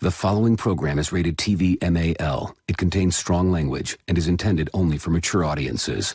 The following program is rated TV MAL. It contains strong language and is intended only for mature audiences.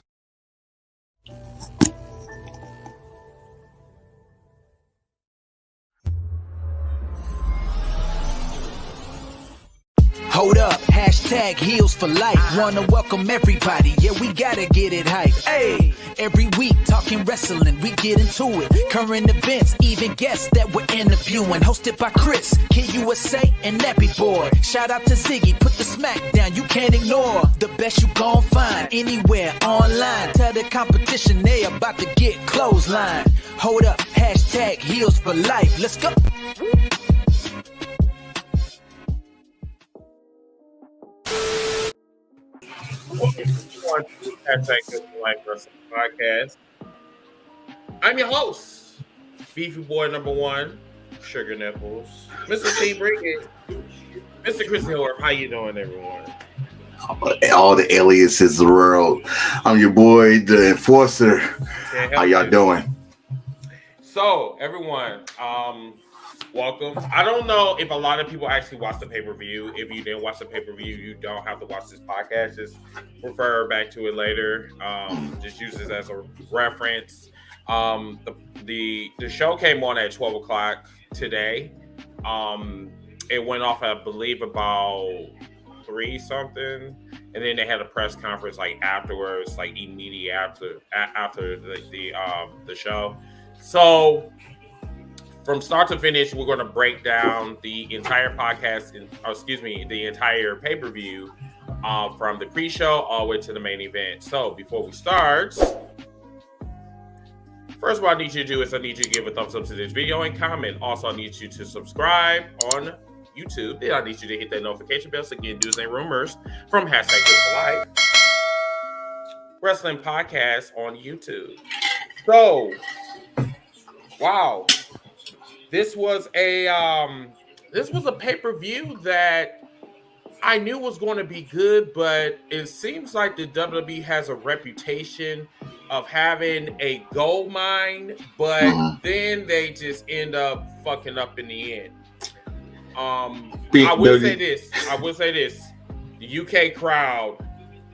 Hold up, hashtag heels for life. Wanna welcome everybody, yeah, we gotta get it hype. Hey, every week talking wrestling, we get into it. Current events, even guests that we're interviewing. Hosted by Chris, Kid USA, and Nappy Boy. Shout out to Ziggy, put the smack down, you can't ignore. The best you gon' find anywhere online. Tell the competition they about to get clothesline. Hold up, hashtag heels for life. Let's go. Welcome to Hashtag Good Life Wrestling Podcast. I'm your host, Beefy Boy number one, Sugar Nipples, Mr. TEAMBRINGIT, Mr. Chris Hiller. How you doing, everyone? All the aliases of the world. I'm your boy, the Enforcer. How y'all doing? So, everyone, welcome. I don't know if a lot of people actually watch the pay-per-view. If you didn't watch the pay-per-view, you don't have to watch this podcast. Just refer back to it later. Just use this as a reference. The show came on at 12 o'clock today. It went off, I believe, about 3 something, and then they had a press conference like afterwards, like immediately after the show. So from start to finish, we're going to break down the entire podcast, the entire pay-per-view from the pre-show all the way to the main event. So before we start, first what I need you to do is I need you to give a thumbs up to this video and comment. Also, I need you to subscribe on YouTube. Then I need you to hit that notification bell so you get news and rumors from Hashtag Good for Life Wrestling Podcast on YouTube. So, wow. This was a pay-per-view that I knew was going to be good, but it seems like the WWE has a reputation of having a gold mine, but then they just end up fucking up in the end. I will say this. The UK crowd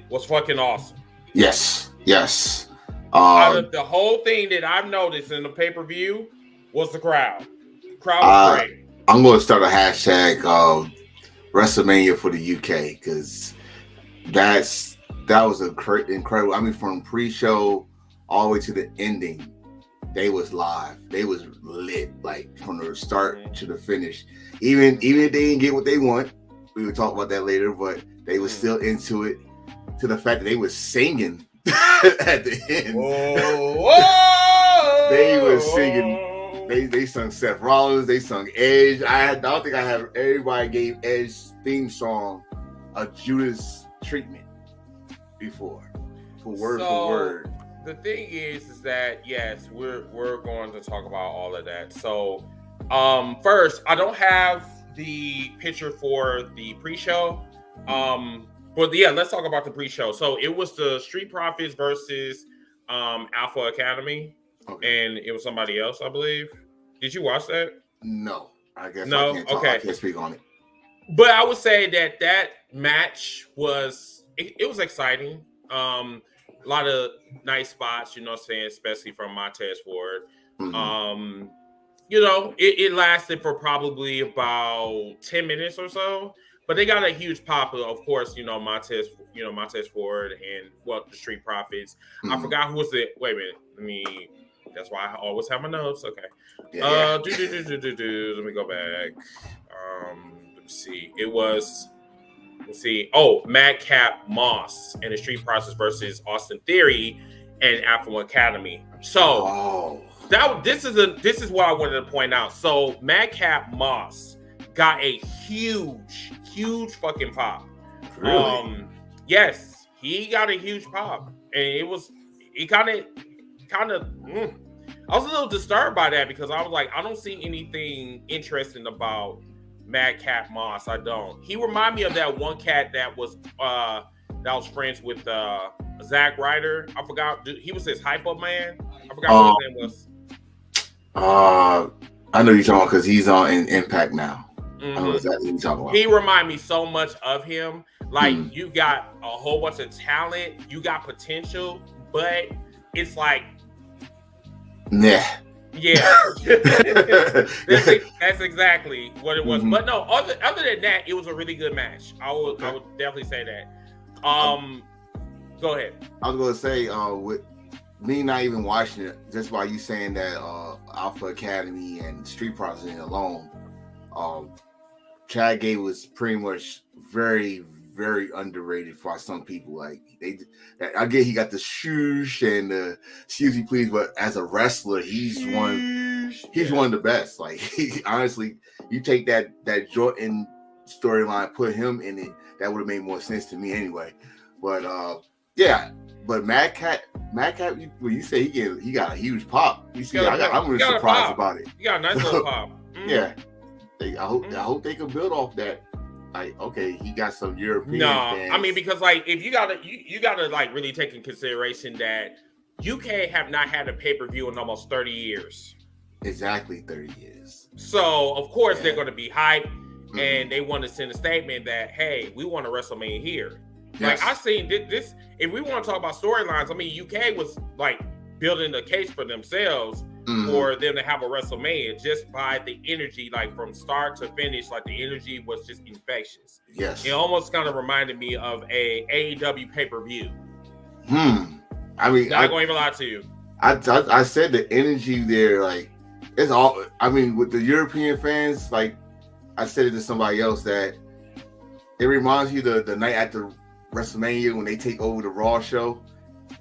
was fucking awesome. Yes. Out of the whole thing that I've noticed in the pay-per-view was the crowd. Crowd was great. I'm going to start a hashtag WrestleMania for the UK because that was incredible. I mean, from pre-show all the way to the ending, they was live. They was lit, like from the start to the finish. Even if they didn't get what they want, we will talk about that later. But they was still into it. To the fact that they was singing at the end. Whoa. They was singing. They sung Seth Rollins. They sung Edge. I don't think I have. Everybody gave Edge theme song a Judas treatment before, for word. The thing is that yes, we're going to talk about all of that. So, first, I don't have the picture for the pre-show. But yeah, let's talk about the pre-show. So it was the Street Profits versus Alpha Academy. Okay. And it was somebody else, I believe. Did you watch that? No, I guess no. I can't speak on it. But I would say that match was exciting. A lot of nice spots, you know what I'm saying, especially from Montez Ford. Mm-hmm. It lasted for probably about 10 minutes or so. But they got a huge pop, of course, Montez Ford and the Street Profits. Mm-hmm. I forgot who was it. Wait a minute. That's why I always have my notes. Okay. Yeah. Let me go back. Let's see. Oh, Madcap Moss and the Street Profits versus Austin Theory and Alpha Academy. So this is what I wanted to point out. So Madcap Moss got a huge fucking pop. Really? Yes, he got a huge pop, and it kind of. I was a little disturbed by that because I was like, I don't see anything interesting about Madcap Moss. I don't. He reminded me of that one cat that was friends with Zack Ryder. I forgot. He was his hype up man. I forgot what his name was. I know you're talking about because he's on in Impact now. I know exactly what you're talking about. He remind me so much of him. Like you got a whole bunch of talent, you got potential, but it's like, yeah. that's exactly what it was. But no, other than that, it was a really good match. I would definitely say that. Go ahead. I was gonna say, with me not even watching it, just by you saying that Alpha Academy and Street Profits alone, Chad Gable was pretty much very, very underrated for some people. Like I get he got the shoosh and the excuse me please, but as a wrestler, he's one of the best. Like he, honestly, you take that Jordan storyline, put him in it, that would have made more sense to me anyway. But but Madcap, when you say he got a huge pop, you see, I'm really surprised about it. He got a nice little pop. Yeah, I hope they can build off that. Like, okay, he got some European fans. I mean, because like if you gotta like really take in consideration that UK have not had a pay-per-view in almost 30 years. Exactly 30 years. So of course they're gonna be hyped and they want to send a statement that, hey, we want a WrestleMania here. Yes. Like I seen this. If we want to talk about storylines, I mean, UK was like building the case for themselves for them to have a WrestleMania just by the energy, like from start to finish. Like the energy was just infectious. Yes, it almost kind of reminded me of a AEW pay-per-view. I mean, not going to even lie to you. I said the energy there, like it's all. I mean, with the European fans, like I said it to somebody else that it reminds you the night after WrestleMania when they take over the Raw show,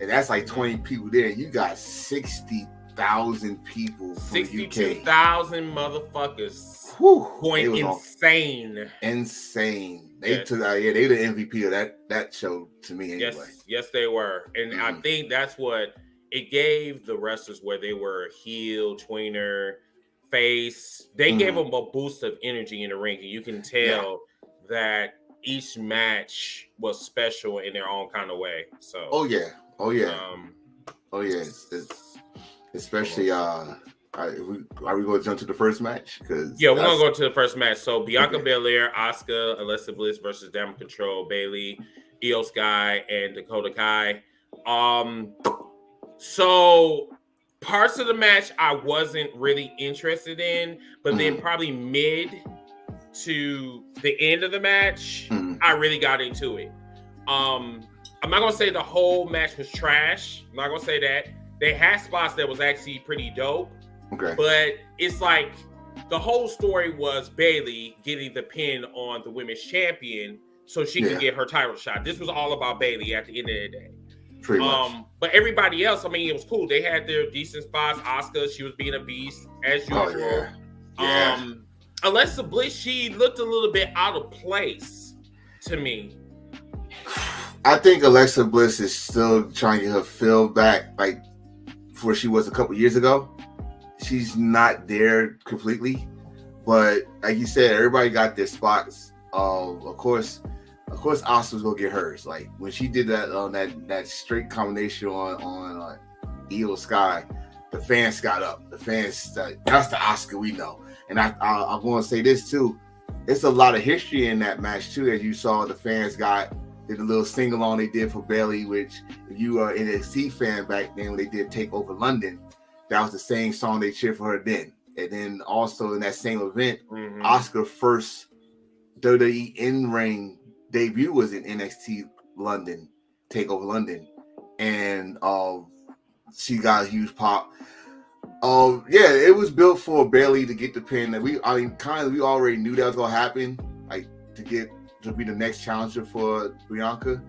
and that's like 20 people there. You got 60,000 people. 62,000 motherfuckers. Going insane. Insane. They took they the MVP of that show to me anyway. Yes, they were, and I think that's what it gave the wrestlers where they were heel, tweener, face. They gave them a boost of energy in the ring, and you can tell that each match was special in their own kind of way. So especially are we going to jump to the first match? We're gonna go to the first match. So Bianca Belair, Asuka, Alexa Bliss versus Damage Control, Bayley, Io Sky, and Dakota Kai. So parts of the match I wasn't really interested in, but then probably mid to the end of the match, I really got into it. I'm not gonna say the whole match was trash. I'm not gonna say that. They had spots that was actually pretty dope. Okay. But it's like the whole story was Bayley getting the pin on the women's champion so she could get her title shot. This was all about Bayley at the end of the day. Pretty much. But everybody else, I mean, it was cool. They had their decent spots. Asuka, she was being a beast as usual. Alexa Bliss, she looked a little bit out of place to me. I think Alexa Bliss is still trying to get her feel back, like where she was a couple years ago. She's not there completely, but like you said, everybody got their spots. Of course, Asuka's gonna get hers. Like when she did that that straight combination on Io Sky, the fans got up. The fans, that's the Asuka we know. And I want to say this too. It's a lot of history in that match too. As you saw, the fans did a little sing along they did for Bayley, which if you are an NXT fan back then when they did Take Over London, that was the same song they cheered for her then. And then also in that same event, Asuka's first WWE in-ring debut was in NXT London, Take Over London, and she got a huge pop. It was built for Bayley to get the pin. We already knew that was gonna happen, like to be the next challenger for Bianca.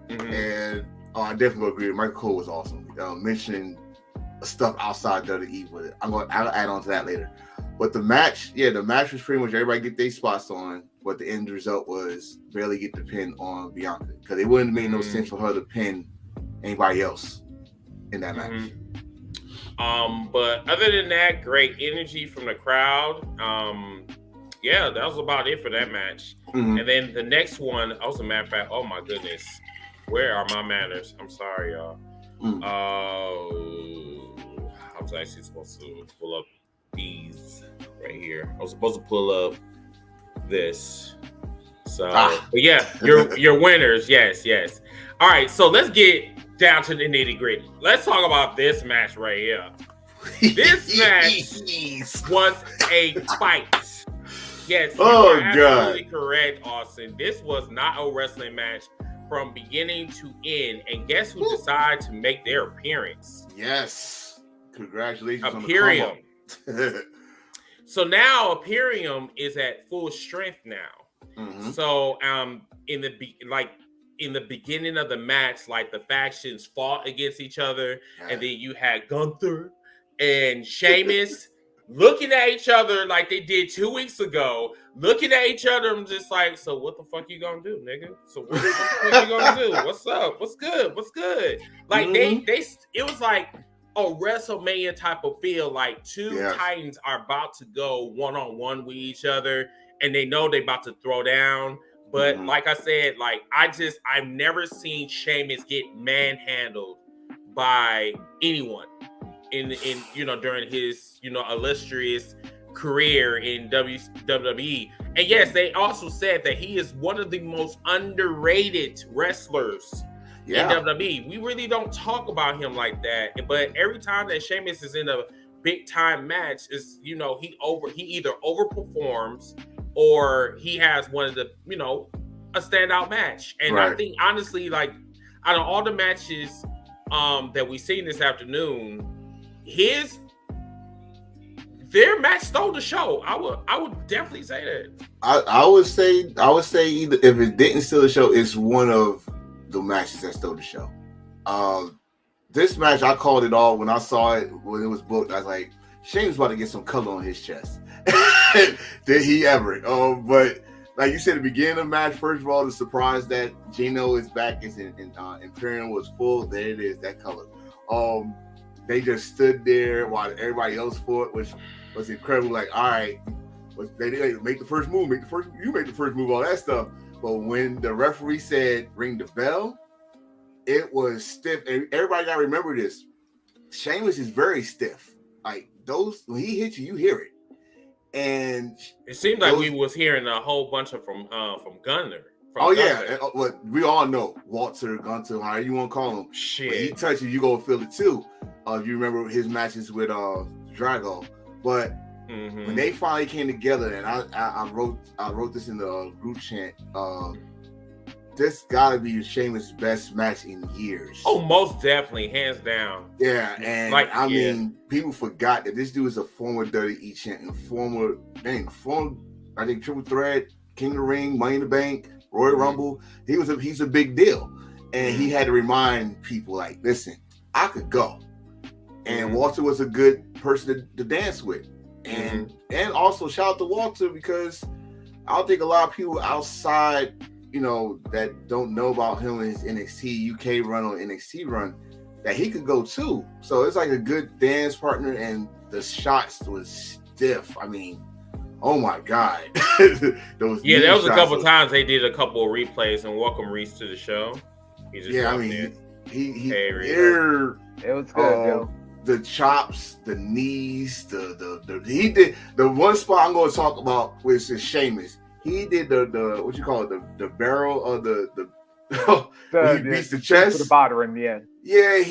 And I definitely agree. Michael Cole was awesome. Mentioning stuff outside WWE, but I'll add on to that later. But the match was pretty much everybody get their spots on. But the end result was Bayley get the pin on Bianca because it wouldn't make no sense for her to pin anybody else in that match. But other than that, great energy from the crowd. That was about it for that match. And then the next one, as a matter of fact, oh my goodness, where are my manners? I'm sorry, y'all. I was actually supposed to pull up these right here. I was supposed to pull up this. So, but yeah, your winners. Yes. All right, so let's get down to the nitty gritty. Let's talk about this match right here. This match was a fight. Yes, you are absolutely correct, Austin. This was not a wrestling match from beginning to end. And guess who decided to make their appearance? Yes. Congratulations Imperium. on the come up. So now Imperium is at full strength now. Mm-hmm. So in the beginning of the match, like the factions fought against each other, and then you had Gunther and Sheamus looking at each other like they did 2 weeks ago, looking at each other. I'm just like, so what the fuck you gonna do, nigga? So what the fuck you gonna do? What's up? What's good? Like they it was like a WrestleMania type of feel, like two Titans are about to go one-on-one with each other, and they know they about to throw down. But like I said, like I've never seen Sheamus get manhandled by anyone in during his illustrious career in WWE. And yes, they also said that he is one of the most underrated wrestlers in WWE. We really don't talk about him like that, but every time that Sheamus is in a big time match, is he either overperforms or he has one of the a standout match. And I think honestly, like out of all the matches that we've seen this afternoon, their match stole the show. I would definitely say that. I would say either if it didn't steal the show, it's one of the matches that stole the show. This match, I called it all when I saw it when it was booked. I was like, Shane's about to get some color on his chest. Did he ever? But like you said, at the beginning of the match, first of all, the surprise that Gino is back is in Imperium was full. There it is, that color. They just stood there while everybody else fought, which was incredible. Like, all right, they make the first move, you make the first move, all that stuff. But when the referee said ring the bell, it was stiff. And everybody got to remember this. Sheamus is very stiff. Like those, when he hits you, you hear it. And it seemed like we was hearing a whole bunch of from Gunner. Yeah, what we all know, Walter, Gunter, however you want to call him. Shit, when he touches you, gonna feel it too. You remember his matches with Drago, but when they finally came together, and I wrote this in the group chant. This gotta be Sheamus' best match in years. Oh, most definitely, hands down. Yeah, and I mean, people forgot that this dude is a former WWE champion, former I think Triple Threat, King of the Ring, Money in the Bank, Royal Rumble. He's a big deal, and he had to remind people like, listen, I could go. And Walter was a good person to dance with, and also shout out to Walter, because I don't think a lot of people outside, that don't know about him and his NXT UK run or NXT run, that he could go too. So it's like a good dance partner, and the shots was stiff. I mean, oh my God. There was a couple times they did a couple of replays, and welcome Reese to the show. He just he it was good, the chops, the knees, he did the one spot I'm going to talk about, which is Sheamus. He did the what you call it, the barrel of the he beats the chest to the bottom in the end. Yeah,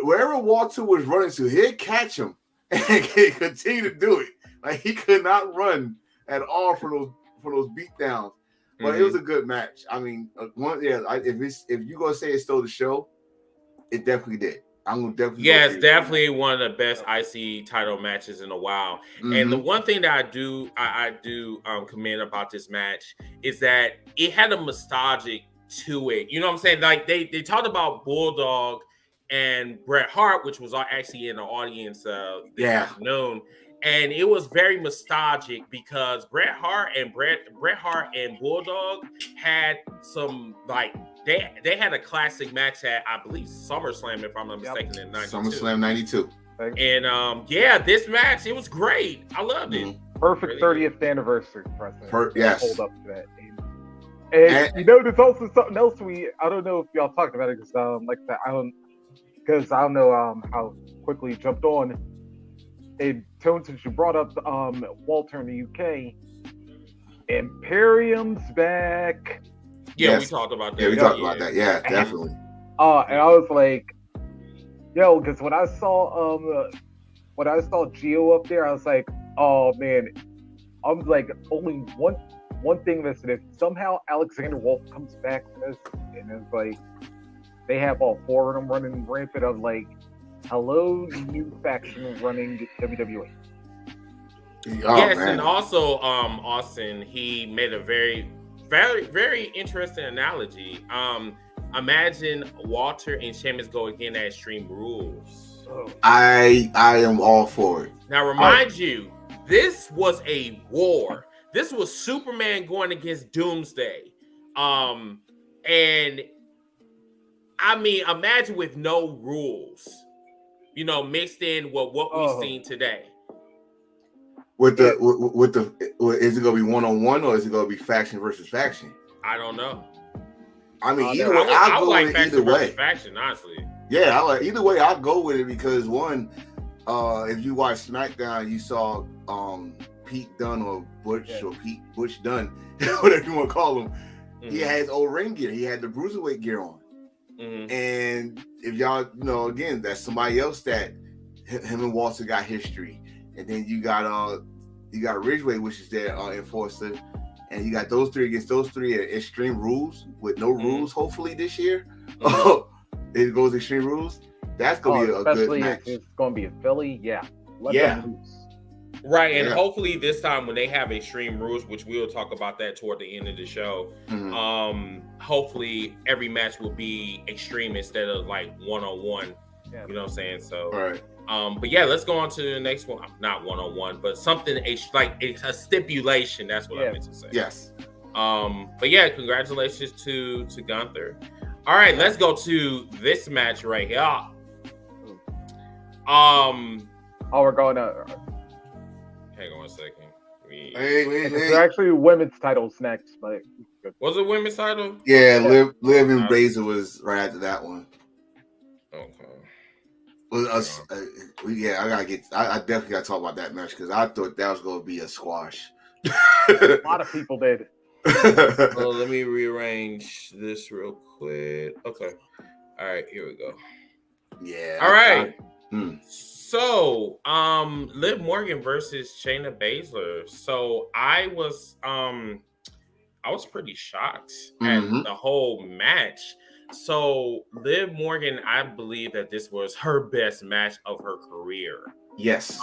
wherever Walter was running to, he'd catch him and continue to do it. Like he could not run at all for those beatdowns. But it was a good match. I mean, if you're gonna say it stole the show, it definitely did. I'm gonna definitely. Yeah, it's definitely one of the best IC title matches in a while. And the one thing that I do commend about this match is that it had a nostalgic to it. You know what I'm saying? Like they talked about Bulldog and Bret Hart, which was actually in the audience this afternoon. And it was very nostalgic because Bret Hart and Bulldog had some they had a classic match at, I believe, SummerSlam, if I'm not mistaken, in 92. SummerSlam 92. And this match, it was great. I loved it. Perfect really 30th anniversary present. Yes. Hold up to that. And there's also something else I don't know if y'all talked about it because I don't know how quickly you jumped on. And Tone, since you brought up Walter in the UK, Imperium's back. Yeah, Yes. we talked about that. Yeah, we talked about that. Yeah, And- definitely. And I was like, yo, because when I saw Gio up there, I was like, oh man, I'm like only one thing that's if somehow Alexander Wolf comes back to this, and it's like they have all four of them running rampant. I'm like, hello, new faction running WWE. Oh, Yes, man. and also Austin, he made a very, very, very interesting analogy. Imagine Walter and Sheamus go again at Extreme Rules. Oh, I am all for it. Now, remind you, this was a war. This was Superman going against Doomsday. And I mean, imagine with no rules, mixed in with what we've seen today. With the is it gonna be 1-on-1 or is it gonna be faction versus faction? I don't know. I mean, either I way, I'll would go like with it faction either versus way. faction, honestly. Yeah, either way, I'll go with it because one, if you watch SmackDown, you saw Pete Dunne or Butch Dunne, whatever you want to call him. Mm-hmm. He had his old ring gear. He had the Bruiserweight gear on. Mm-hmm. And if y'all again, that's somebody else that him and Walter got history. And then you got Ridgeway, which is their enforcer, and you got those three against those three at Extreme Rules with no rules. Hopefully this year, it goes Extreme Rules. That's gonna be a good match. Especially if it's gonna be in Philly. Yeah. Let Yeah. them loose. Right, and Yeah. hopefully this time when they have Extreme Rules, which we'll talk about that toward the end of the show, hopefully every match will be extreme instead of like 1-on-1. Yeah. You know what I'm saying? So, All right. but yeah, let's go on to the next one. Not 1-on-1, but something like it's a stipulation. That's what I meant to say. Yes. But yeah, congratulations to Gunther. All right, let's go to this match right here. We're going to. Hang on a second. It's actually women's titles next, but Was it women's title? Yeah, Liv and Basler was right after that one. Okay. I definitely gotta talk about that match because I thought that was gonna be a squash. a lot of people did. Well, let me rearrange this real quick. Okay. All right, here we go. Yeah. All right. So, Liv Morgan versus Shayna Basler. So I was pretty shocked at the whole match. So Liv Morgan, I believe that this was her best match of her career. Yes.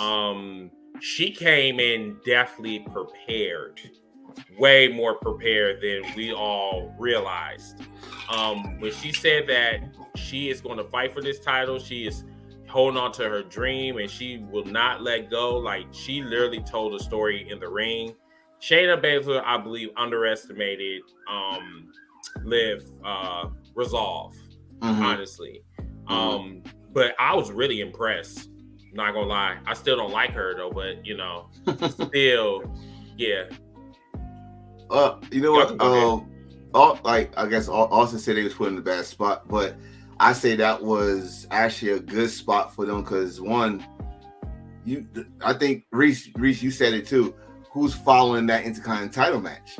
She came in definitely prepared, way more prepared than we all realized. When she said that she is going to fight for this title, she is holding on to her dream and she will not let go. Like, she literally told a story in the ring. Shayna Basler, I believe, underestimated Liv resolve, honestly. But I was really impressed. Not gonna lie, I still don't like her though, but still, yeah. You know what? I guess Austin said they was put in the bad spot, but I say that was actually a good spot for them because one, I think Reese, you said it too. Who's following that Intercontinental title match,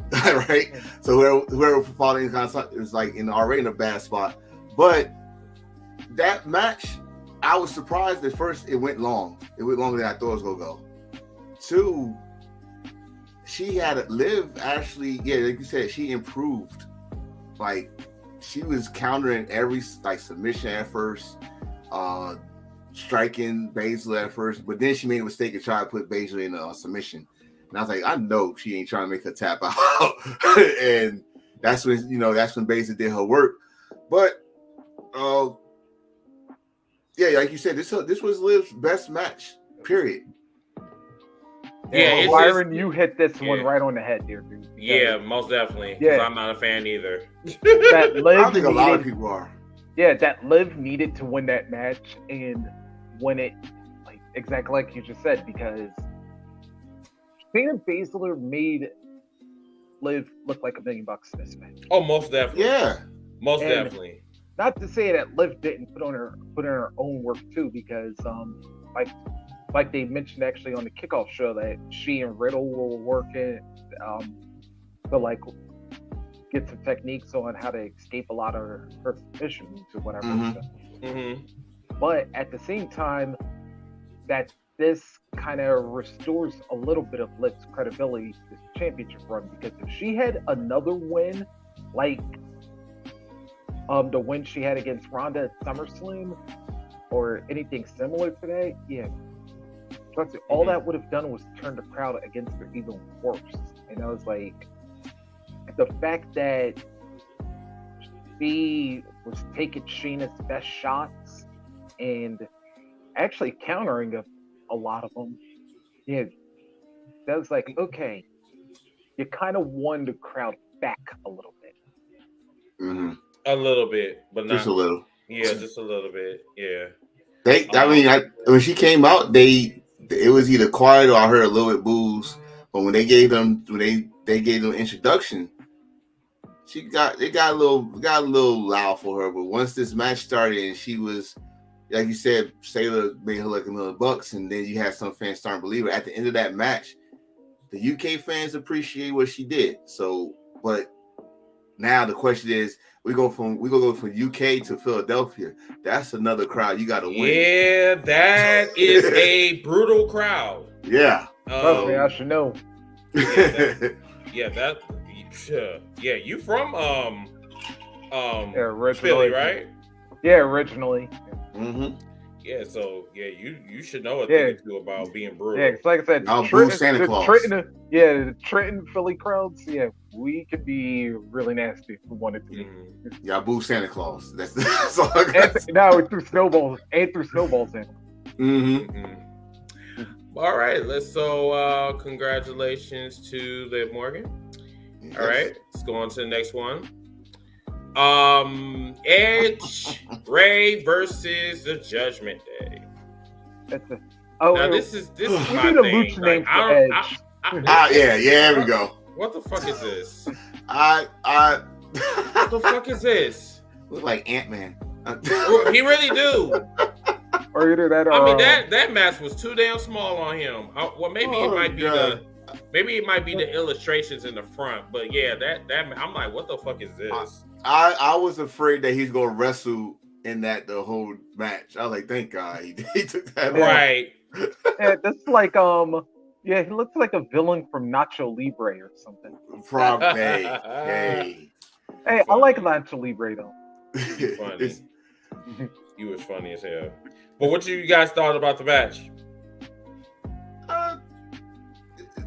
right? So whoever following Intercontinental is like already in a bad spot. But that match, I was surprised at first. It went long. It went longer than I thought it was gonna go. Two, she had Liv actually, like you said, she improved. Like, she was countering every submission at first, striking Basler at first, but then she made a mistake and tried to put Basler in a submission. And I was like, I know she ain't trying to make her tap out. And that's when Basler did her work. But like you said, this was Liv's best match, period. Yeah, Byron, you hit this one right on the head, dear dude. Yeah, most definitely. Yeah. I'm not a fan either. That Liv I think a lot of people are. Yeah, that Liv needed to win that match and win it, exactly like you just said, because Shayna Basler made Liv look like $1 million in this match. Oh, most definitely. Yeah, most definitely. Not to say that Liv didn't put in her own work too, because like they mentioned actually on the kickoff show that she and Riddle were working. to like get some techniques on how to escape a lot of her submissions or whatever. But at the same time, that this kind of restores a little bit of Liv's credibility to this championship run, because if she had another win, like the win she had against Ronda at SummerSlam, or anything similar to that, trust me, all that would have done was turn the crowd against her even worse. And I was like, the fact that she was taking Shayna's best shots and actually countering a lot of them, that was like, okay, you kind of won the crowd back a little bit. A little bit, but not just a little. Yeah, just a little bit. Yeah. When she came out, it was either quiet or I heard a little bit boos. But when they gave them introduction, it got a little loud for her. But once this match started and she was, like you said, Sailor made her look a little bucks, and then you had some fans starting to believe her. At the end of that match, the UK fans appreciate what she did. So, but now the question is, we go from UK to Philadelphia. That's another crowd you got to win. Yeah, that is a brutal crowd. Yeah. I should know. Yeah, you from originally, Philly, right? Yeah, originally. Yeah, so you should know a thing or two about being brutal. Yeah, it's like I said, Santa Claus. The Trenton Philly crowds. Yeah, we could be really nasty if we wanted to. Yeah, boo Santa Claus. That's all I got. No, through snowballs in. All right, congratulations to Liv Morgan. Yes. All right, let's go on to the next one. Edge, Ray versus the Judgment Day. This is my need a thing. lucha name for Edge. There we go. What the fuck is this? What the fuck is this? Look like Ant-Man. He really do. Or either that, or I mean, that mask was too damn small on him. Maybe it might be the illustrations in the front, but yeah, that I'm like, what the fuck is this? I was afraid that he's gonna wrestle in that the whole match. I was like, thank God he took that right. Yeah, that's like he looks like a villain from Nacho Libre or something. Probably. Hey, I like Nacho Libre though. Funny. You was funny as hell. But what you guys thought about the match?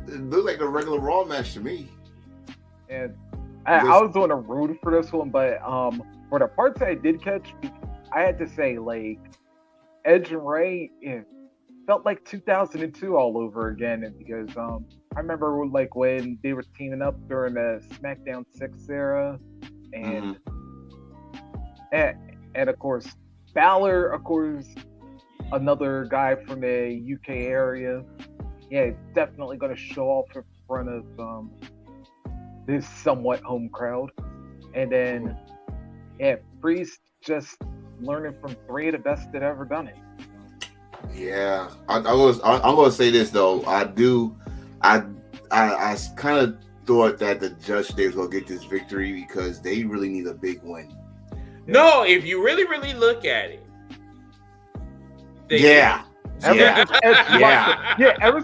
It looked like a regular Raw match to me. And I was doing a root for this one, but for the parts I did catch, I had to say, like, Edge and Ray felt like 2002 all over again. And because I remember like when they were teaming up during the SmackDown 6 era, and of course Balor, of course, another guy from the UK area. Yeah, definitely going to show off in front of this somewhat home crowd. And then, Priest just learning from three of the best that ever done it. Yeah, I'm going to say this though. I kind of thought that the Judge Day was going to get this victory because they really need a big win. No, if you really, really look at it. Ever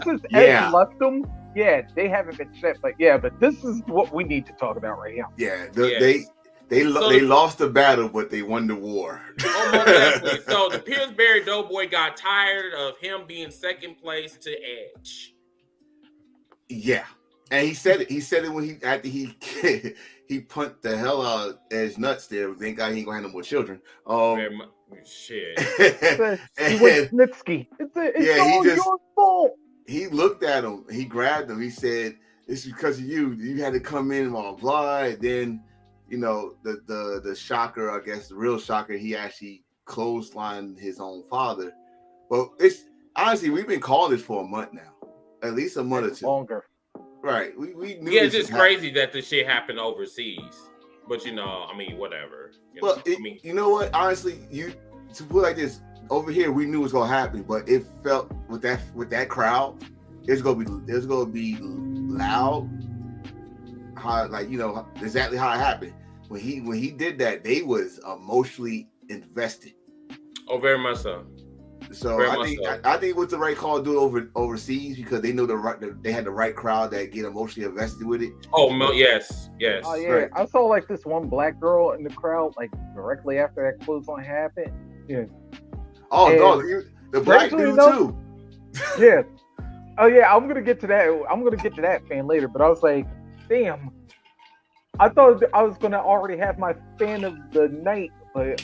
since Edge left them, they haven't been shit. But this is what we need to talk about right now. Yeah, they lost the battle, but they won the war. Almost definitely. So the Pillsbury Doughboy got tired of him being second place to Edge. Yeah, and he said it. He said it when after he punched the hell out of Edge nuts there. Thank God he ain't gonna have no more children. Shit. He went Snitsky. It's all your fault. He looked at him. He grabbed him. He said, "It's because of you. You had to come in on blah." And then, the shocker, I guess the real shocker, he actually clotheslined his own father. But it's honestly, we've been calling this for a month now, at least a month or two. Longer. Right. We knew. Yeah, it's just crazy that this shit happened overseas. But whatever. You know what? Honestly, to put it like this, over here we knew it was gonna happen, but it felt with that crowd, it's gonna be loud. like exactly how it happened. When he did that, they was emotionally invested. Oh, very much so. So Very I much think so. I think it was the right call to do it overseas because they know they had the right crowd that get emotionally invested with it. Yes. Oh yeah, Right. I saw like this one black girl in the crowd like directly after that clothesline happened. Yeah. Oh And no, the black strangely dude enough- too. Yeah. Oh yeah, I'm gonna get to that fan later, but I was like, damn. I thought I was gonna already have my fan of the night, but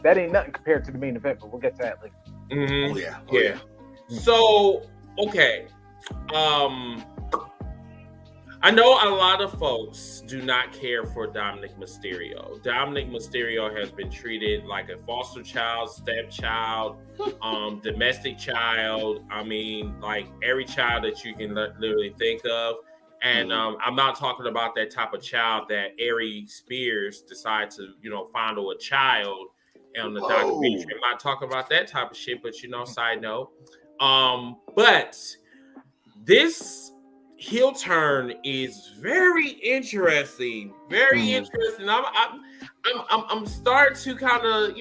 that ain't nothing compared to the main event. But we'll get to that later. Mhm. Oh yeah. Yeah. So, okay. I know a lot of folks do not care for Dominic Mysterio. Dominic Mysterio has been treated like a foster child, stepchild, domestic child. I mean, like every child that you can literally think of. And I'm not talking about that type of child that Ari Spears decided to, fondle a child on the documentary. I'm not talking about that type of shit, but side note. But this heel turn is very interesting. Very interesting. I'm starting to kind of,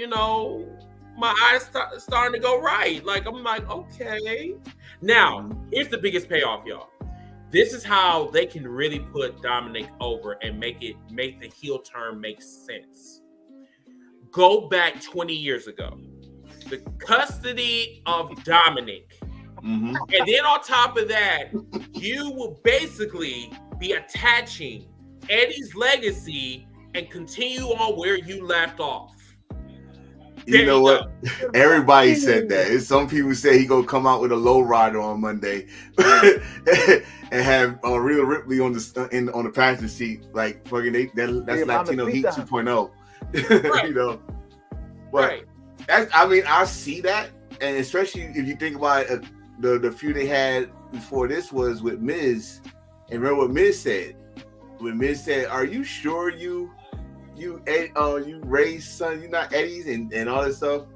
my eyes starting to go right. Like I'm like, okay. Now, here's the biggest payoff, y'all. This is how they can really put Dominic over and make the heel turn make sense. Go back 20 years ago. The custody of Dominic. Mm-hmm. And then on top of that, you will basically be attaching Eddie's legacy and continue on where you left off. You know what? Everybody said that. Some people say he gonna come out with a low rider on Monday and have Rhea Ripley on the passenger seat, like fucking that's Latino Heat 2.0. Right. But I see that, and especially if you think about the feud they had before this was with Miz, and remember what Miz said? When Miz said, "Are you sure you raised son, you're not Eddie's," and all this stuff.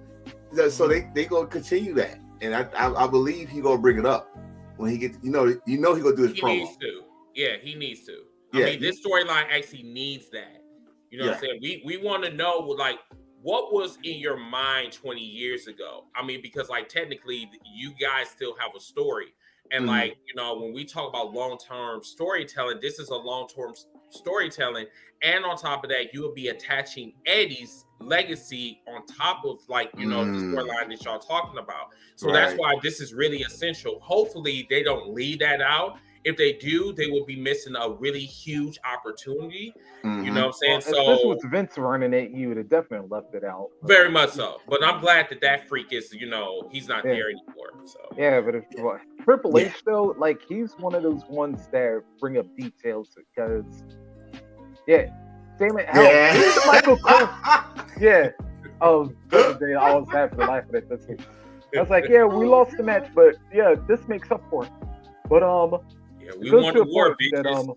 So they gonna continue that, and I believe he gonna bring it up when he gets, he gonna do his promo. Needs to. Yeah, he needs to. I mean, this storyline actually needs that. You know what I'm saying? We want to know, like, what was in your mind 20 years ago? I mean, because like technically you guys still have a story. And like, when we talk about long-term storytelling, this is a long-term storytelling. And on top of that, you will be attaching Eddie's legacy on top of like, the storyline that y'all talking about. So that's why this is really essential. Hopefully they don't leave that out. If they do, they will be missing a really huge opportunity. You know what I'm saying? Well, especially with Vince running it, you would have definitely left it out. Very much so. But I'm glad that freak is, he's not there anymore. So yeah, but if Triple H though, like he's one of those ones that bring up details because damn it, hell, Michael Cole. I was happy to laugh at it. I was like, we lost the match, but this makes up for it. But we won the war, bitches.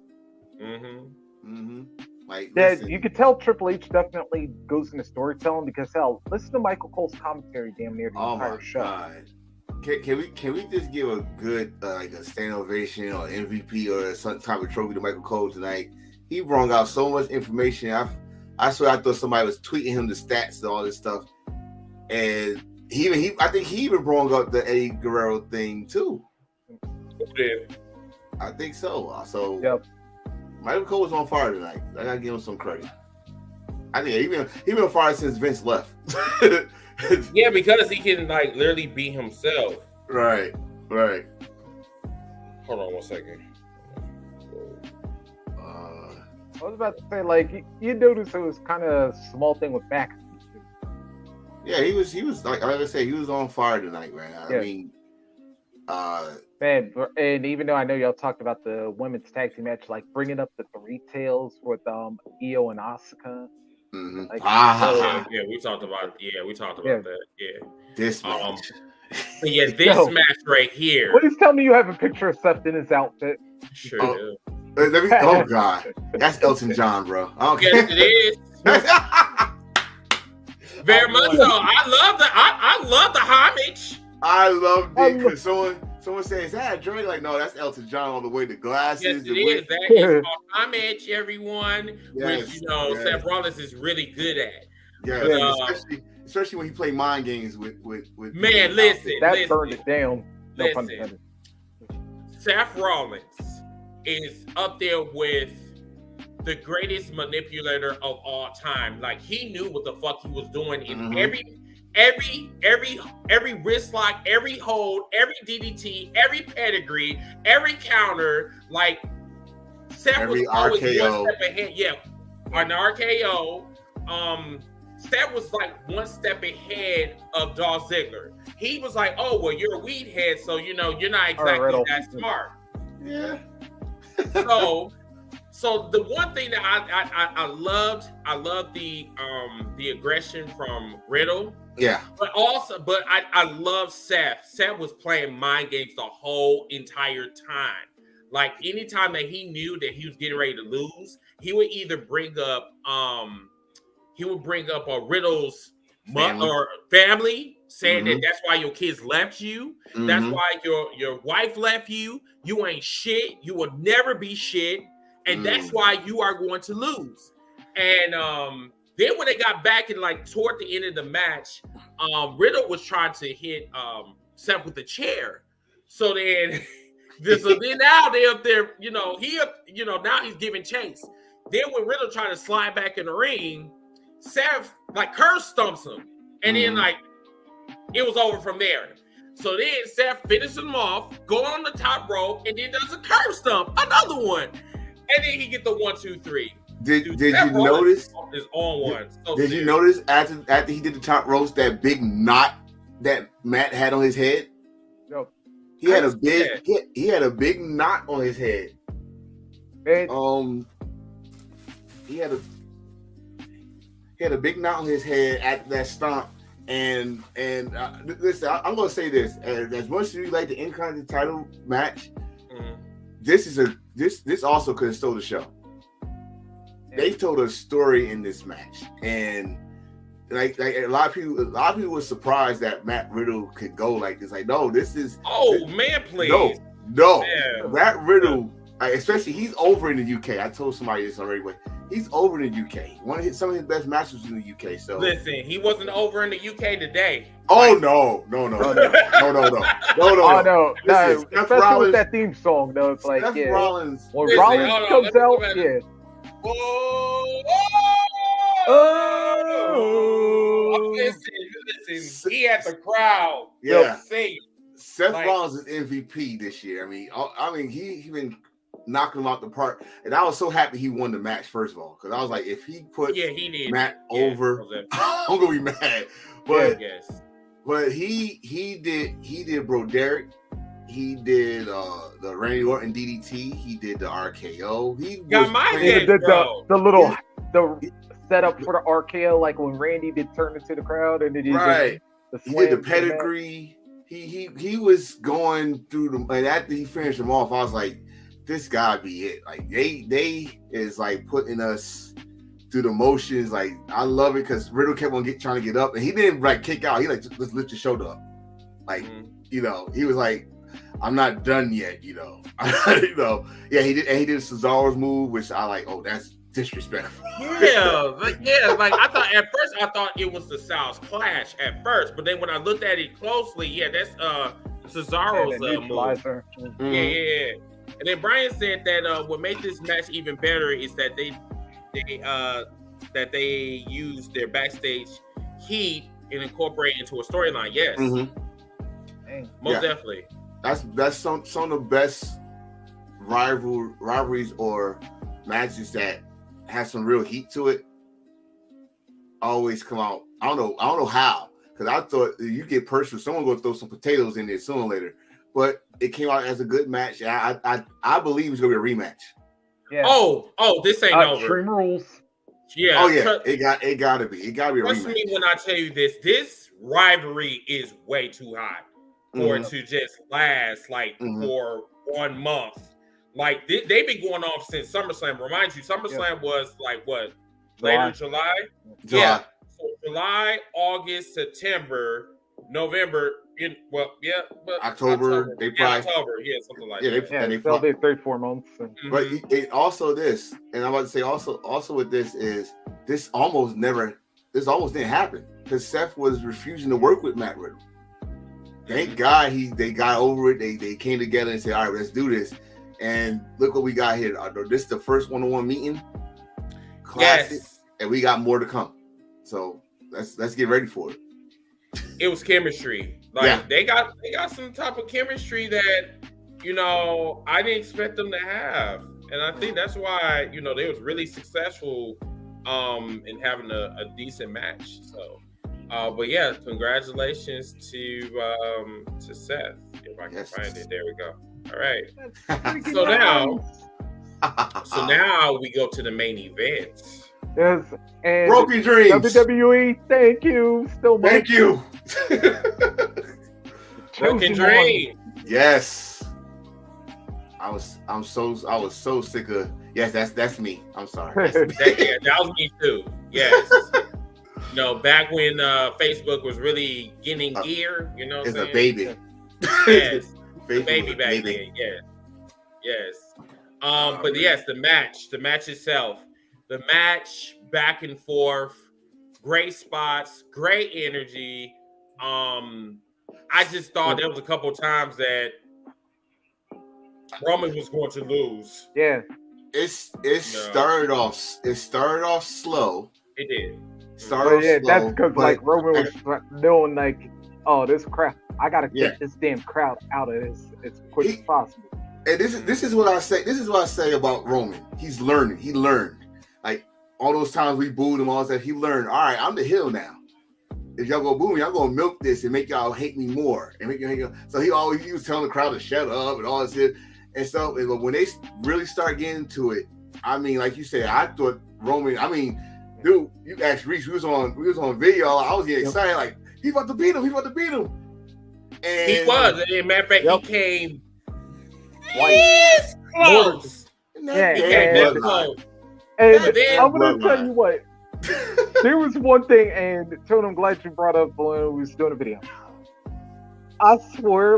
Like, you could tell Triple H definitely goes into storytelling because hell, listen to Michael Cole's commentary damn near the entire show. God. Can we just give a good like a standing ovation or MVP or some type of trophy to Michael Cole tonight? He brought out so much information. I swear I thought somebody was tweeting him the stats and all this stuff, and I think he even brought up the Eddie Guerrero thing too. I think so. So Michael Cole was on fire tonight. I gotta give him some credit. I think he been on fire since Vince left. Yeah, because he can like literally be himself. Right. Hold on one second. I was about to say, like, you notice it was kind of a small thing with Max. Yeah, he was like I said, he was on fire tonight, man. I mean, man, and even though I know y'all talked about the women's tag team match, like bringing up the three tails with Io and Asuka. Like, we talked about that. Yeah, this match. This match right here. Please tell me you have a picture of Seth in his outfit. Sure do. Oh God, that's Elton John, bro. Okay. Yes, it is. Very much so. I love the homage. I love it because Someone says, "Is that a Drake?" Like, no, that's Elton John all the way. The glasses. Yes, it the is. That is called I'm Edge, everyone, Yes, which, you know, yes. Seth Rollins is really good at. Yeah, But, especially when he played mind games with man, listen. That burned it down. No pun Listen. intended. Seth Rollins is up there with the greatest manipulator of all time. Like, he knew what the fuck he was doing in every wrist lock, every hold, every DDT, every pedigree, every counter. Like, Seth was always RKO. one step ahead. Yeah, an RKO. Seth was like one step ahead of Dolph Ziggler. He was like, "Oh, well, you're a weed head, so you know you're not exactly that smart." Yeah. So the one thing that I loved the aggression from Riddle. Yeah. But I love Seth. Seth was playing mind games the whole entire time. Like, anytime that he knew that he was getting ready to lose, he would either bring up a Riddle's family, saying that that's why your kids left you. That's why your wife left you. You ain't shit. You will never be shit. And that's why you are going to lose. And then when they got back and like toward the end of the match, Riddle was trying to hit Seth with the chair. So then now they up there, now he's giving chase. Then when Riddle tried to slide back in the ring, Seth like curve stumps him. And then like it was over from there. So then Seth finishes him off, going on the top rope, and then does a curve stump, another one. And then he get the 1, 2, 3. Did you notice his own one? Did you notice after he did the top roast, that big knot that Matt had on his head? No. He had a big knot on his head. He had a big knot on his head at that stomp. And listen, I'm gonna say this: as much as you like the Intercontinental title match, this also could have stole the show. They told a story in this match, and like a lot of people were surprised that Matt Riddle could go like this. Like, no, this is man, please, no, man. Matt Riddle, especially he's over in the UK. I told somebody this already, but he's over in the UK. Some of his best matches in the UK. So listen, he wasn't over in the UK today. Oh no. Oh no. Especially with that theme song, though. It's like, Seth Rollins. When Rollins comes out, Listen, he had the crowd. Yeah. Sing. Seth Rollins is MVP this year. I mean, he been knocking him out the park, and I was so happy he won the match. First of all, because I was like, if he put Matt over, I'm gonna be mad. But but he did Bro Derek. He did the Randy Orton DDT. He did the RKO. He got my head, the setup for the RKO, like when Randy did turn into the crowd, and then he did the pedigree. He was going through them, and after he finished them off, I was like, this gotta be it. Like they is like putting us through the motions. Like, I love it because Riddle kept on trying to get up, and he didn't like kick out. He like just lift your shoulder up, like he was like, I'm not done yet, He did Cesaro's move, which I like. Oh, that's disrespectful. Like I thought it was the Styles Clash at first, but then when I looked at it closely, that's Cesaro's move. Yeah. And then Brian said that what made this match even better is that they used their backstage heat and incorporate into a storyline. Yes, most definitely. That's some of the best rivalries or matches that has some real heat to it. Always come out. I don't know how, because I thought you get personal, someone gonna throw some potatoes in there sooner or later. But it came out as a good match. I believe it's gonna be a rematch. Yeah. Oh, this ain't over. Extreme Rules. Yeah. Oh yeah. It gotta be. It gotta be a rematch. Trust me when I tell you this. This rivalry is way too hot for it to just last for 1 month. Like they've been going off since SummerSlam. Remind you, SummerSlam was like what? Later July? Yeah. So July, August, September, November. But October, they probably October, something like yeah, that. they they'll be 3-4 months. But it also this, and I'm about to say also with this is this almost didn't happen because Seth was refusing to work with Matt Riddle. Thank God they got over it. They came together and said, all right, let's do this. And look what we got here. This is the first one-on-one meeting. Classic. Yes. And we got more to come. So let's get ready for it. It was chemistry. They got some type of chemistry that, I didn't expect them to have. And I think that's why, they was really successful in having a decent match. So but yeah, congratulations to Seth. If I can find it. There we go. All right. So now we go to the main event. Yes, and Broken Dreams. WWE, thank you so much. Thank you. Broken Dreams. Yes. I was so sick of. Yes, that's me. I'm sorry. That was me too. Yes. Back when Facebook was really getting gear, it's a baby. Yes. baby back then. Yes. But yes, the match itself. The match, back and forth, great spots, great energy. I just thought there was a couple of times that Roman was going to lose. Yeah. It started off slow. It did. Slow, that's because Roman was doing this crowd. I gotta get this damn crowd out of this as quick as possible. And this is what I say. This is what I say about Roman. He's learning. He learned. Like all those times we booed him, all that. He learned. All right, I'm the heel now. If y'all go boo me, y'all gonna milk this and make y'all hate me more and make you hate. So he was telling the crowd to shut up and all this shit. And so when they really start getting into it, I mean, like you said, I thought Roman. I mean, dude, you asked Reese. We was on video. I was getting excited. Like he's about to beat him. And he was. As a matter of fact, he came. Close. And I'm gonna tell you what. There was one thing, and Tony, I'm glad you brought up when we was doing a video. I swear,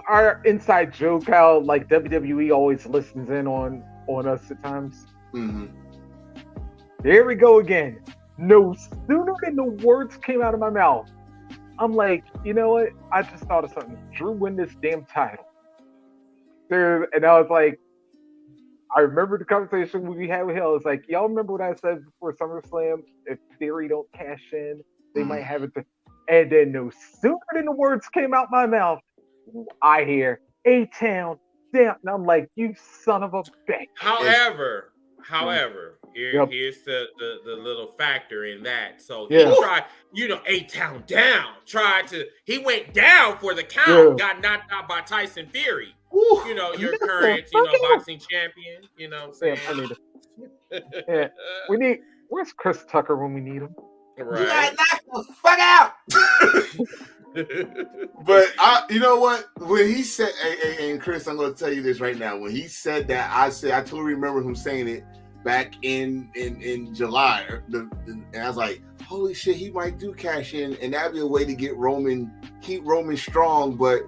our inside joke how WWE always listens in on us at times. Mm-hmm. There we go again. No sooner than the words came out of my mouth, I'm like, you know what? I just thought of something. Drew win this damn title. Dude, and I was like, I remember the conversation we had with him. I was like, y'all remember what I said before SummerSlam? If Theory don't cash in, they might have it. And then no sooner than the words came out my mouth, I hear A-Town down. And I'm like, you son of a bitch. However, here's the little factor in that. So he tried, A-Town down. He went down for the count, got knocked out by Tyson Fury. Ooh, your current, boxing champion. You know what I'm saying? Where's Chris Tucker when we need him? Right. You got knocked the fuck out. But you know what? When he said, and Chris, I'm going to tell you this right now. When he said that, I totally remember him saying it back in July. And I was like, holy shit, he might do cash in, and that'd be a way to keep Roman strong, but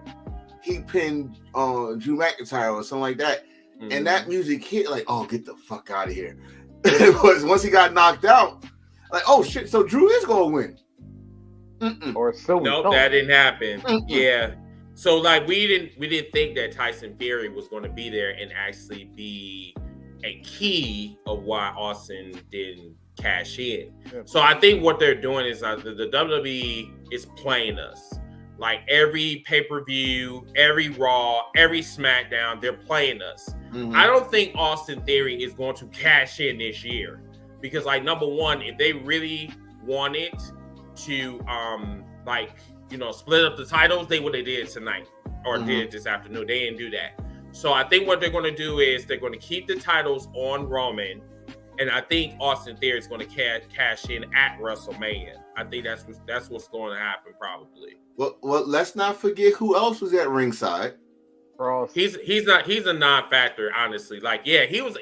he pinned Drew McIntyre or something like that. Mm-hmm. And that music hit get the fuck out of here. Once he got knocked out, oh shit, so Drew is going to win. Mm-mm. Or so. Nope, that didn't happen. Mm-mm. Yeah. So we didn't think that Tyson Fury was going to be there and actually be a key of why Austin didn't cash in. Yeah. So I think what they're doing is the WWE is playing us. Every pay-per-view, every Raw, every SmackDown, they're playing us. Mm-hmm. I don't think Austin Theory is going to cash in this year because, number one, if they really wanted to, split up the titles, they would have did it tonight or did it this afternoon. They didn't do that. So I think what they're going to do is they're going to keep the titles on Roman, and I think Austin Theory is going to cash in at WrestleMania. I think that's what's going to happen probably. Well, let's not forget who else was at ringside. He's a non-factor, honestly. Even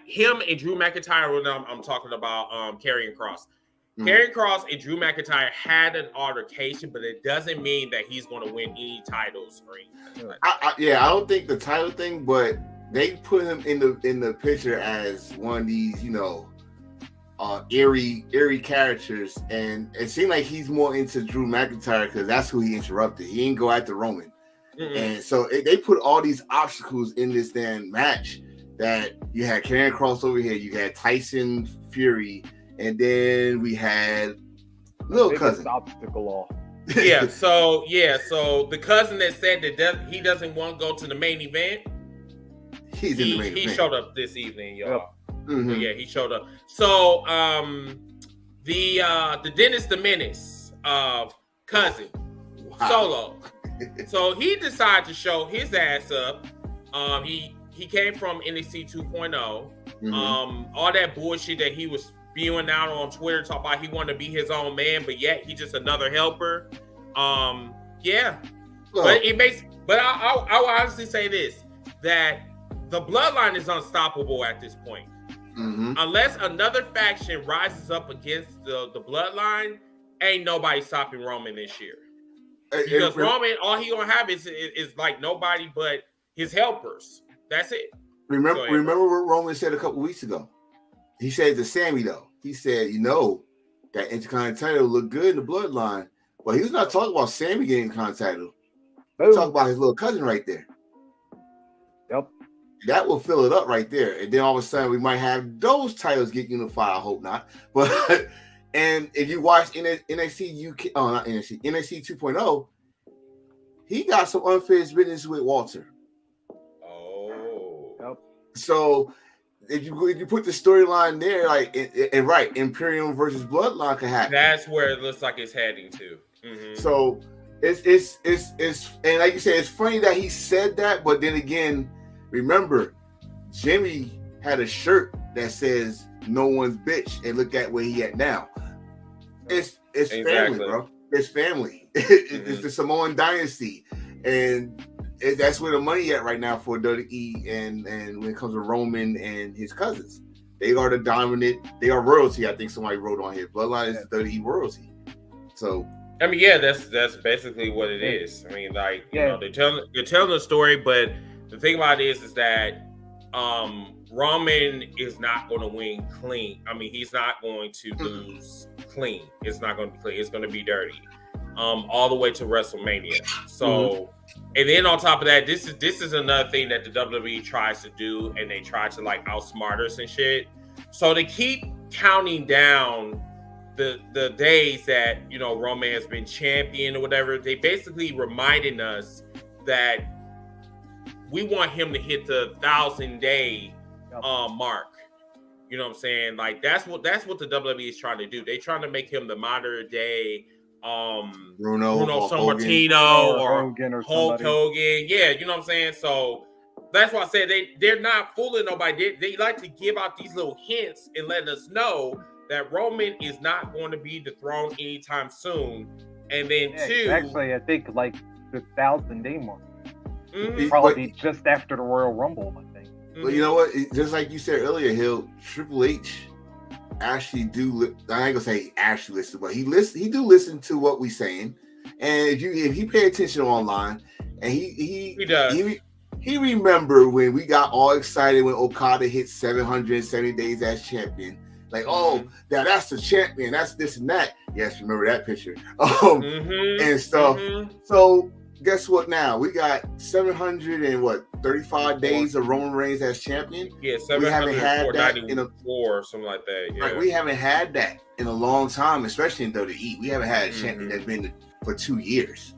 him and Drew McIntyre. When I'm talking about Karrion Kross, Karrion Kross and Drew McIntyre had an altercation, but it doesn't mean that he's going to win any titles or anything like that. I don't think the title thing, but they put him in the picture as one of these, eerie characters, and it seemed like he's more into Drew McIntyre because that's who he interrupted. He didn't go after Roman, and so they put all these obstacles in this damn match. That you had Karrion Kross over here, you had Tyson Fury, and then we had little cousin obstacle off. So the cousin that said that he doesn't want to go to the main event. He's in the main event. He showed up this evening, y'all. Yep. Yeah, he showed up. So the Dennis the Menace cousin Solo. So he decided to show his ass up. He came from NXT 2.0. All that bullshit that he was spewing out on Twitter, talking about he wanted to be his own man, but yet he's just another helper. Yeah. Well, but it makes. But I will honestly say this: that the bloodline is unstoppable at this point. Unless another faction rises up against the bloodline, ain't nobody stopping Roman this year. Because Roman, all he gonna have is like nobody but his helpers. That's it. Remember what Roman said a couple weeks ago? He said to Sammy, though. He said, that Intercontinental looked good in the bloodline. Well, he was not talking about Sammy getting Intercontinental. He was talking about his little cousin right there. Yep. That will fill it up right there. And then all of a sudden, we might have those titles get unified. I hope not. But and if you watch NXT UK, not NXT 2.0, he got some unfinished business with Walter. So if you put the storyline there, like Imperium versus Bloodline can happen. That's where it looks like it's heading to. So it's and like you said, it's funny that he said that, but then again, remember, Jimmy had a shirt that says "No one's bitch," and look at where he at now. It's family, bro. It's family. It's the Samoan dynasty, and that's where the money at right now for WWE, and when it comes to Roman and his cousins, they are the dominant. They are royalty. I think somebody wrote on here. Bloodline is the WWE royalty. So I mean, yeah, that's basically what it is. I mean, like they're telling the story, but the thing about it is that Roman is not going to win clean. I mean, he's not going to lose clean. It's not going to be clean. It's going to be dirty. All the way to WrestleMania. So, and then on top of that, this is another thing that the WWE tries to do, and they try to like outsmart us and shit. So they keep counting down the days that Roman has been champion or whatever. They basically reminding us that we want him to hit the 1,000-day mark. You know what I'm saying? Like that's what the WWE is trying to do. They're trying to make him the modern day Bruno Sammartino or Hogan Hulk Hogan. Yeah, you know what I'm saying? So that's why I said they're not fooling nobody. They like to give out these little hints and letting us know that Roman is not going to be dethroned anytime soon. And then actually, I think like the 1,000-day mark. Probably just after the Royal Rumble, I think. But you know what? Just like you said earlier, Triple H actually do. I ain't gonna say he actually listen, but he do listen to what we saying. And if he pay attention online, and he does. He remember when we got all excited when Okada hit 770 days as champion. Like, that's the champion. That's this and that. Yes, remember that picture. And stuff. So guess what? Now we got 735 days of Roman Reigns as champion. Yeah, 700, we haven't had that in a or something like that. Yeah. Right, we haven't had that in a long time, especially in WWE. We haven't had a champion that's been for 2 years.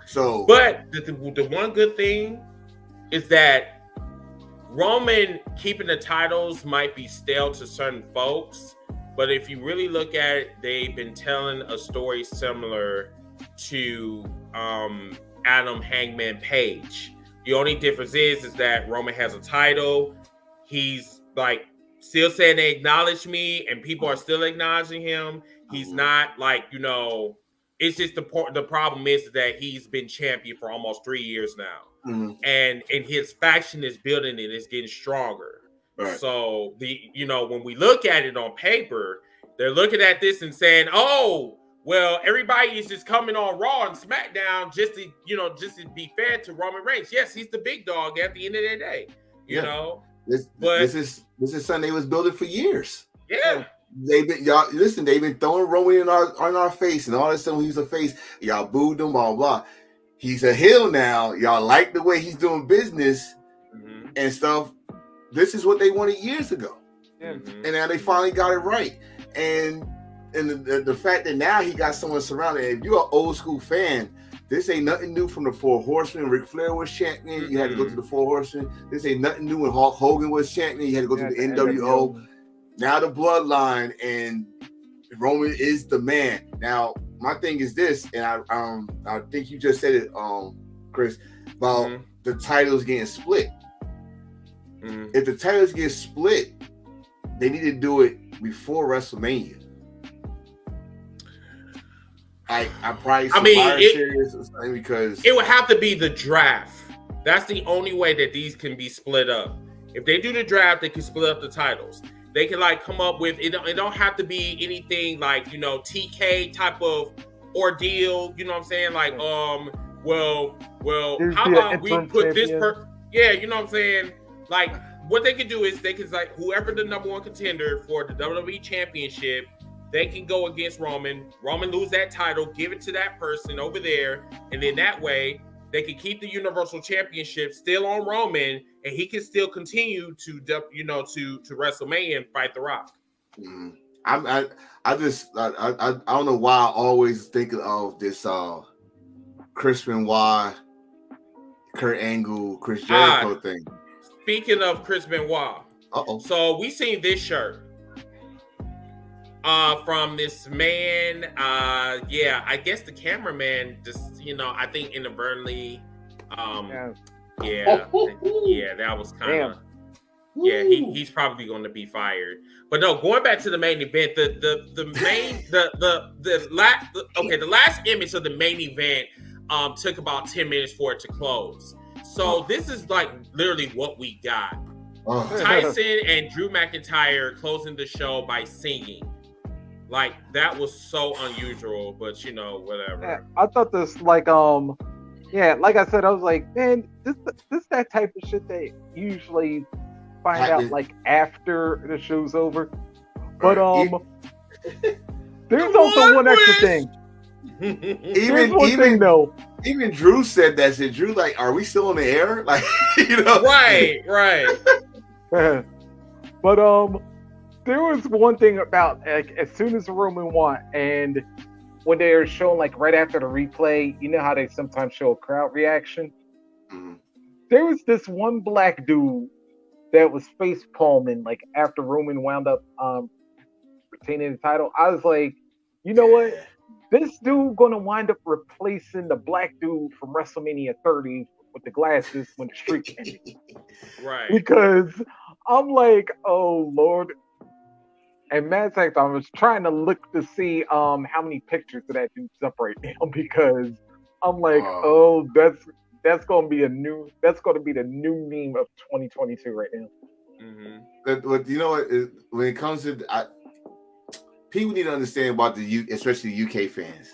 So, but the one good thing is that Roman keeping the titles might be stale to certain folks, but if you really look at it, they've been telling a story similar to Adam Hangman Page. The only difference is that Roman has a title. He's like still saying they acknowledge me, and people are still acknowledging him. He's not like, it's just the problem is that he's been champion for almost 3 years now. And his faction is building and it's getting stronger. Right. So when we look at it on paper, they're looking at this and saying, "Oh, well, everybody is just coming on Raw and SmackDown just to be fair to Roman Reigns. Yes, he's the big dog at the end of the day, you know. This is something they was building for years. Yeah, they've been throwing Roman in our face, and all this stuff when he's a face, y'all booed him, blah blah. He's a heel now. Y'all like the way he's doing business and stuff. This is what they wanted years ago, and now they finally got it right. And the fact that now he got someone surrounded. If you're an old school fan, this ain't nothing new from the Four Horsemen. Ric Flair was champion. You had to go to the Four Horsemen. This ain't nothing new when Hulk Hogan was champion. You had to go to the NWO. Now the bloodline, and Roman is the man. Now my thing is this, and I think you just said it, Chris, about the titles getting split. If the titles get split, they need to do it before WrestleMania. I mean, because it would have to be the draft. That's the only way that these can be split up. If they do the draft, they can split up the titles. They can come up with it. It don't have to be anything like TK type of ordeal. You know what I'm saying? Well, how about we put this person? Yeah, you know what I'm saying? What they can do is they can whoever the number one contender for the WWE Championship. They can go against Roman. Roman lose that title, give it to that person over there, and then that way they can keep the Universal Championship still on Roman, and he can still continue to WrestleMania and fight The Rock. I don't know why I always think of this Chris Benoit, Kurt Angle, Chris Jericho thing. Speaking of Chris Benoit, so we seen this shirt. From this man, I guess the cameraman just, I think inadvertently, that was kind of, he's probably going to be fired. But no, going back to the main event, the last image of the main event took about 10 minutes for it to close. So this is literally what we got. Tyson and Drew McIntyre closing the show by singing. That was so unusual, but whatever. Yeah, I thought this like I said, I was like, man, this that type of shit they usually find out after the show's over. But there's also one extra thing. Even Drew said that. Said Drew, are we still on the air? Right. But there was one thing about as soon as Roman won, and when they were showing right after the replay, you know how they sometimes show a crowd reaction. There was this one black dude that was face palming after Roman wound up retaining the title. I was like, you know what? This dude gonna wind up replacing the black dude from WrestleMania 30 with the glasses when the streak ended. Right. Because I'm like, oh Lord. And matter of fact, I was trying to look to see how many pictures of that dude's up right now, because I'm like, that's gonna be the new meme of 2022 right now. But you know what? When it comes to people need to understand about especially UK fans.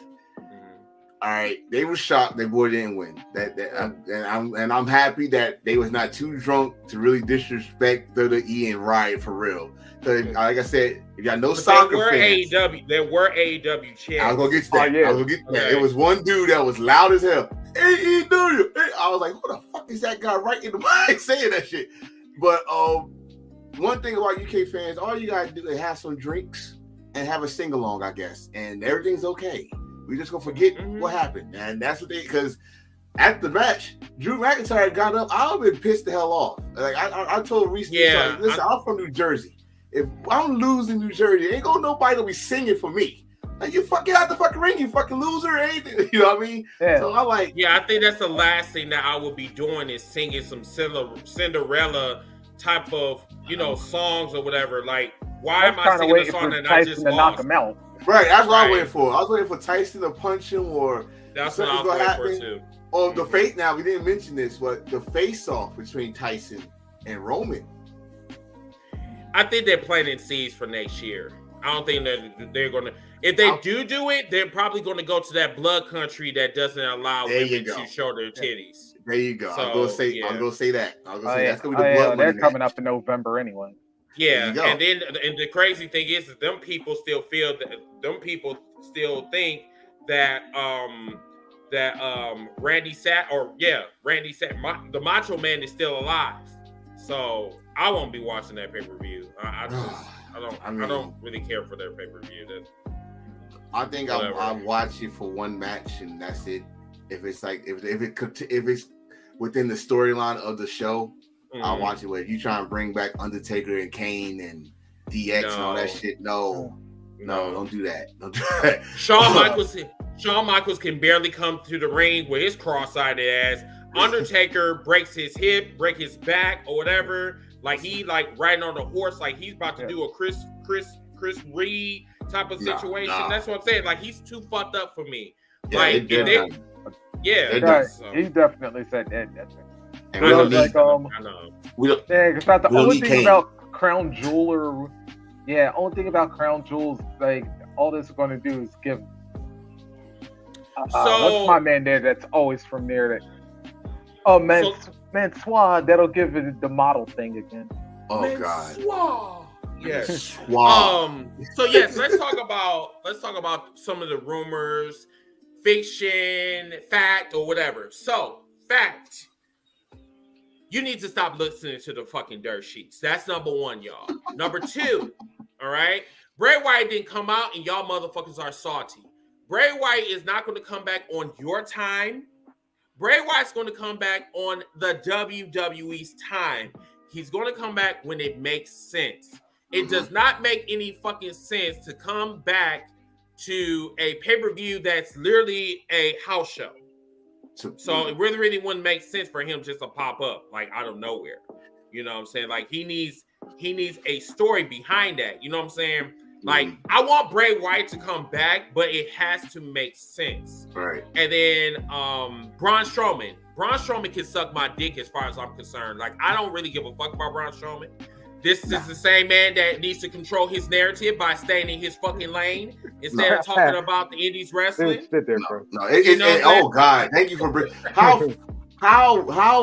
All right, they were shocked that boy didn't win. I'm happy that they was not too drunk to really disrespect WWE and Riot for real. Because like I said, if y'all know soccer fans, there were AEW champs. I was gonna get to that. I was gonna get to that. It was one dude that was loud as hell. AEW. I was like, who the fuck is that guy right in the mic saying that shit? But one thing about UK fans, all you gotta do is have some drinks and have a sing along, I guess, and everything's okay. We just gonna forget what happened, and that's what because after the match, Drew McIntyre got up. I've been pissed the hell off. I told Reese, listen, I'm from New Jersey. If I'm losing New Jersey, ain't gonna nobody to be singing for me. You fucking out the fucking ring, you fucking loser, anything. You know what I mean? Yeah. So I I think that's the last thing that I would be doing is singing some Cinderella type of songs or whatever. Why am I singing a song that I just lost? Knock him out. Right, that's what I was waiting for. I was waiting for Tyson to punch him, or that's what I was waiting for too. Oh, the face. Now we didn't mention this, but the face-off between Tyson and Roman. I think they're planting seeds for next year. I don't think that they're gonna. If they do it, they're probably going to go to that blood country that doesn't allow women to show their titties. There you go. So, I'm gonna say that. I'm gonna say that's gonna be the blood. They're coming up in November anyway. Yeah, and then the crazy thing is that them people still feel that think that Randy the Macho Man is still alive. So I won't be watching that pay-per-view. I don't really care for their pay-per-view. I think I'll watch it for one match and that's it. If it's like if it's within the storyline of the show, I'll watch it. With you try and bring back Undertaker and Kane and DX and all that shit. No, don't do that. Don't do that. Shawn Michaels can barely come to the ring with his cross-eyed ass. Undertaker breaks his hip, break his back, or whatever. Like he riding on a horse, like he's about to do a Chris Reed type of situation. That's what I'm saying. Like he's too fucked up for me. Yeah, he definitely said that. And we don't need. It's not the only thing about Crown Jewel only thing about Crown Jewels, like all this is going to do is give. What's my man there? That's always from there. Mansois, that'll give it the model thing again. Oh God. Yes. So yes, let's talk about some of the rumors, fiction, fact, or whatever. So, fact. You need to stop listening to the fucking dirt sheets. That's number one, y'all. Number two, all right? Bray Wyatt didn't come out and y'all motherfuckers are salty. Bray Wyatt is not going to come back on your time. Bray Wyatt's going to come back on the WWE's time. He's going to come back when it makes sense. It does not make any fucking sense to come back to a pay-per-view that's literally a house show. So it really wouldn't make sense for him just to pop up like out of nowhere. You know what I'm saying? Like he needs a story behind that. You know what I'm saying? Like I want Bray Wyatt to come back, but it has to make sense. Right. And then Braun Strowman. Braun Strowman can suck my dick as far as I'm concerned. Like I don't really give a fuck about Braun Strowman. This is the same man that needs to control his narrative by staying in his fucking lane instead of talking about the indies wrestling. Oh God, thank you for bringing. How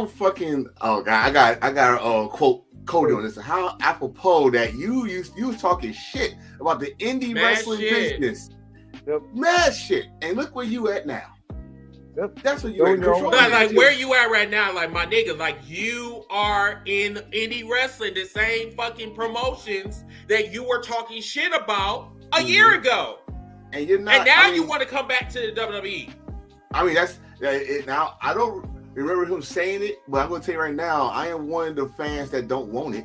fucking. Oh God, I got a quote Cody on this. How apropos that you was talking shit about the indie wrestling business. Mad shit, and look where you at now. That's what you like where you at right now, like my nigga, like you are in indie wrestling, the same fucking promotions that you were talking shit about a year ago, and you're not. And now you want to come back to the WWE. I mean, that's it. Now I don't remember him saying it, but I'm gonna tell you right now, I am one of the fans that don't want it.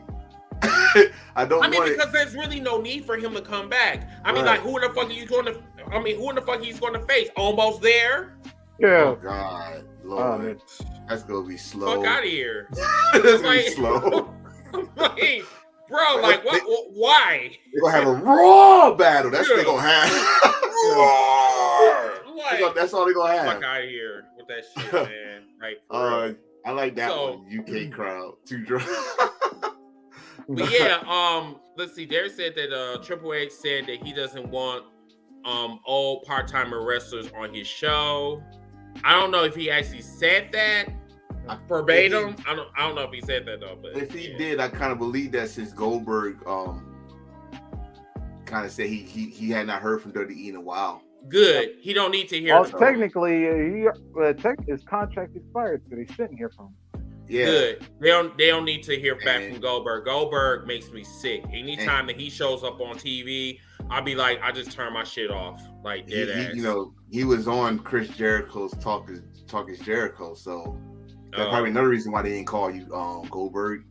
I mean, because there's really no need for him to come back. I mean, like who in the fuck are you going to? I mean, who in the fuck he's going to face? Almost there. Yeah. Oh God, Lord, that's gonna be slow. Fuck out of here. That's gonna be slow. Like, bro, like what? Why? They're gonna have a raw battle. That's what they're gonna have. That's all they're gonna have. Fuck out of here with that shit, man. Like, I like that one. UK crowd too drunk. But yeah, let's see. Derek said that Triple H said that he doesn't want old part-timer wrestlers on his show. I don't know if he actually said that verbatim. I don't know if he said that though. But if he did, I kind of believe that since Goldberg kind of said he had not heard from WWE in a while. Good. He don't need to hear. Well, technically, his contract expired, so they shouldn't hear from him. Yeah. Good. They don't need to hear back from Goldberg. Goldberg makes me sick. Anytime that he shows up on TV, I'll be like, I just turn my shit off. Like dead ass. He was on Chris Jericho's Talk is Jericho, so that's probably another reason why they didn't call you Goldberg.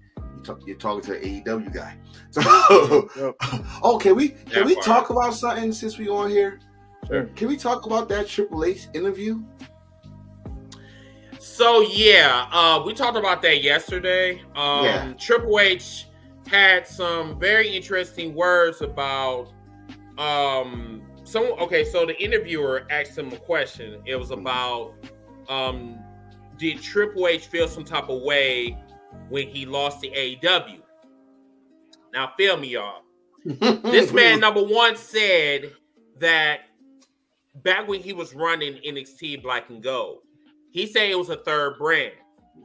You're talking to an AEW guy. So can we talk about something since we on here? Sure. Can we talk about that Triple H interview? So yeah, we talked about that yesterday. Triple H had some very interesting words about so the interviewer asked him a question. It was about did Triple H feel some type of way when he lost to AEW? Now feel me, y'all. This man, number one, said that back when he was running NXT Black and Gold, he said it was a third brand.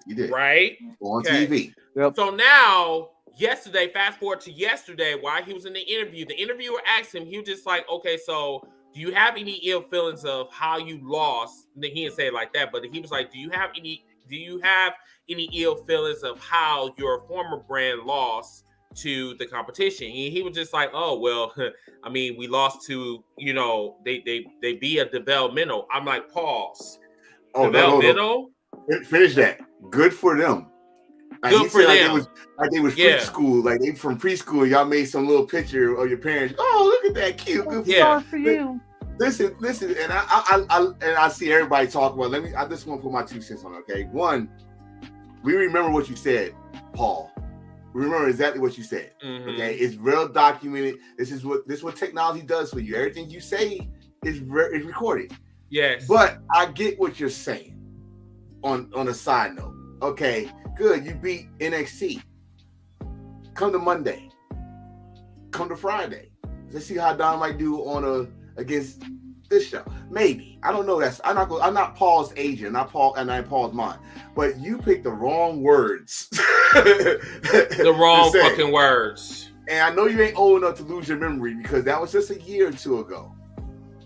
He did. Right? On TV. Yep. So now, yesterday, fast forward to yesterday, while he was in the interviewer asked him, he was just like, okay, so do you have any ill feelings of how you lost? He didn't say it like that, but he was like, do you have any ill feelings of how your former brand lost to the competition? And he was just like, oh, well, I mean, we lost to, they be a developmental. I'm like, pause. Oh, developmental? No. Finish that. Good for them. Like, Good for them. Like they was preschool, like they from preschool. Y'all made some little picture of your parents. Oh, look at that, cute. Good for you. Listen, and I see everybody talk about. I just want to put my 2 cents on it. Okay, one, we remember what you said, Paul. We remember exactly what you said. Mm-hmm. Okay, it's real documented. This is what technology does for you. Everything you say is recorded. Yes, but I get what you're saying. On a side note, okay, good. You beat NXT. Come to Monday. Come to Friday. Let's see how Don might do against this show. Maybe, I don't know. I'm not Paul's agent, not Paul, and I'm Paul's mind. But you picked the wrong words. The wrong fucking words. And I know you ain't old enough to lose your memory because that was just a year or two ago.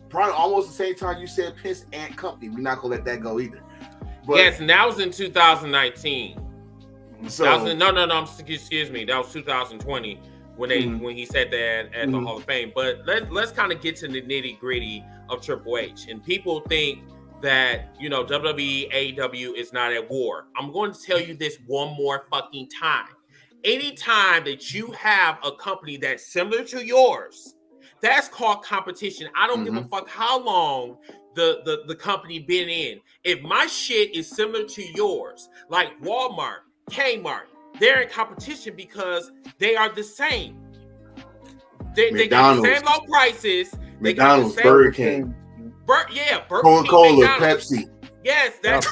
Probably almost the same time you said Pence Ant Company. We're not gonna let that go either. But, yes, and that was in 2019. So excuse me. That was 2020 when he said that at the Hall of Fame. But let's kind of get to the nitty gritty of Triple H. And people think that WWE, AEW is not at war. I'm going to tell you this one more fucking time. Anytime that you have a company that's similar to yours, that's called competition. I don't give a fuck how long the company been in. If my shit is similar to yours, like Walmart, Kmart, they're in competition because they are the same. They got the same low prices. McDonald's, Burger King. Burger King, Coca-Cola, Pepsi. Yes, that's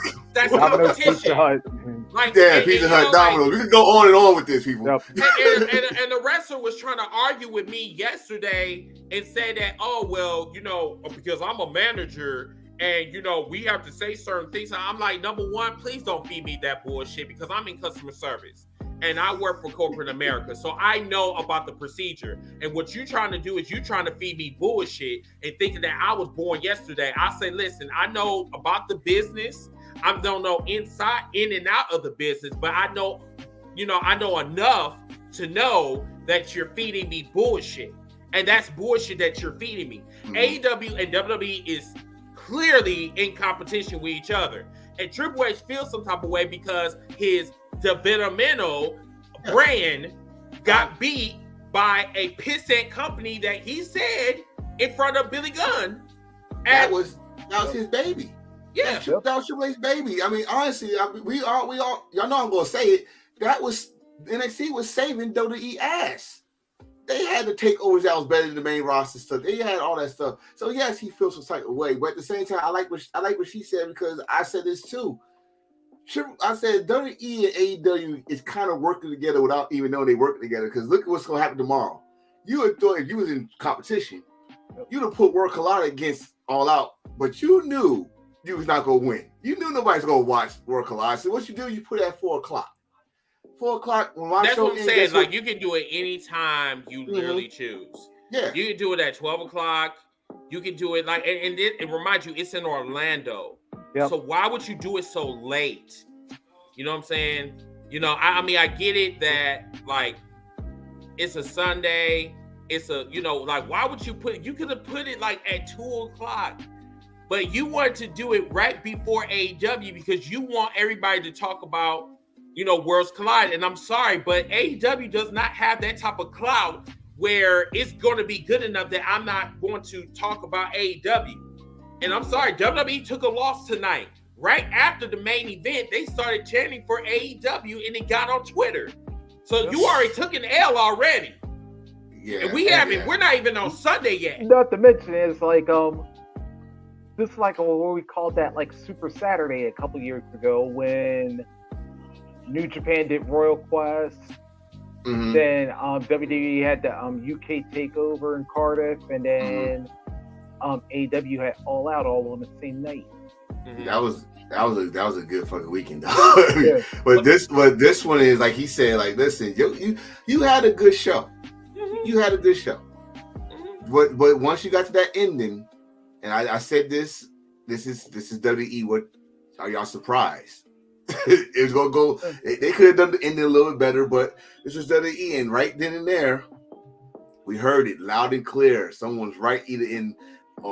competition. Like, Pizza Hut, Domino's. We can go on and on with this, people. Yep. And the wrestler was trying to argue with me yesterday and say that, oh, well, because I'm a manager and, we have to say certain things. I'm like, number one, please don't feed me that bullshit because I'm in customer service and I work for corporate America. So I know about the procedure. And what you're trying to do is you're trying to feed me bullshit and thinking that I was born yesterday. I say, listen, I know about the business. I don't know in and out of the business, but I know enough to know that you're feeding me bullshit. And that's bullshit that you're feeding me. AEW and WWE is clearly in competition with each other. And Triple H feels some type of way because his developmental brand got beat by a pissant company that he said in front of Billy Gunn. That was his baby. Yeah, that was Triple H's baby. I mean, honestly, we all, y'all know I'm gonna say it. That was NXT was saving WWE ass. They had the takeovers that was better than the main roster stuff. They had all that stuff. So yes, he feels some type of way, but at the same time, I like what she said because I said this too. I said WWE and AEW is kind of working together without even knowing they working together. Because look at what's gonna happen tomorrow. You would thought if you was in competition, you'd have put World Collide against All Out, but you knew you was not gonna win. You knew nobody's gonna watch World Collide. So what you do, you put it at 4:00. 4:00 when my That's show what I'm saying. Like you can do it anytime you literally choose. Yeah, you can do it at 12:00. You can do it like, and it reminds you, it's in Orlando. Yep. So why would you do it so late? You know what I'm saying? I mean, I get it that like it's a Sunday. It's a like why would you you could have put it like at 2:00. But you wanted to do it right before AEW because you want everybody to talk about, Worlds Collide. And I'm sorry, but AEW does not have that type of clout where it's going to be good enough that I'm not going to talk about AEW. And I'm sorry, WWE took a loss tonight. Right after the main event, they started chanting for AEW and it got on Twitter. So you already took an L already. Yeah. And we're not even on Sunday yet. Not to mention, it's like, this is like what we called that like Super Saturday a couple years ago when New Japan did Royal Quest, Mhm. Then WWE had the UK takeover in Cardiff, and then AEW had All Out all on the same night. Mhm. That was a good fucking weekend, though. Yeah. But this one is like he said, like, listen, you had a good show. You had a good show. But once you got to that ending, and I said this is WWE. What are y'all surprised? It was gonna go. They could have done the ending a little bit better, but this is WWE, and right then and there, we heard it loud and clear. Someone's right either in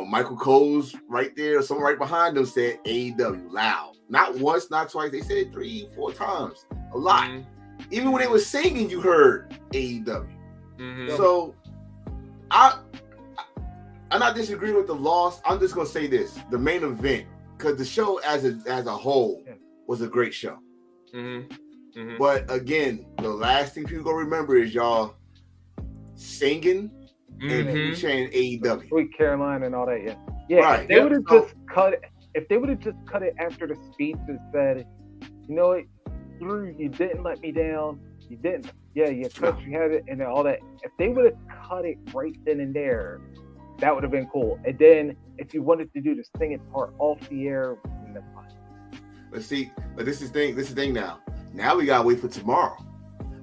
Michael Cole's right there, or someone right behind them said AEW loud. Not once, not twice. They said it 3-4 times. A lot. Even when they were singing, you heard AEW. So I'm not disagreeing with the loss. I'm just gonna say this: the main event, because the show as a whole was a great show. But again, the last thing people gonna remember is y'all singing and people chanting AEW. Sweet Caroline and all that, yeah. Right. If they would have just cut it. If they would have just cut it after the speech and said, you know what, Drew, you didn't let me down. You didn't. Yeah, you cut. You had it and all that. If they would have cut it right then and there, that would have been cool. And then if you wanted to do the singing part off the air, never mind. But this is the thing now. Now we gotta wait for tomorrow,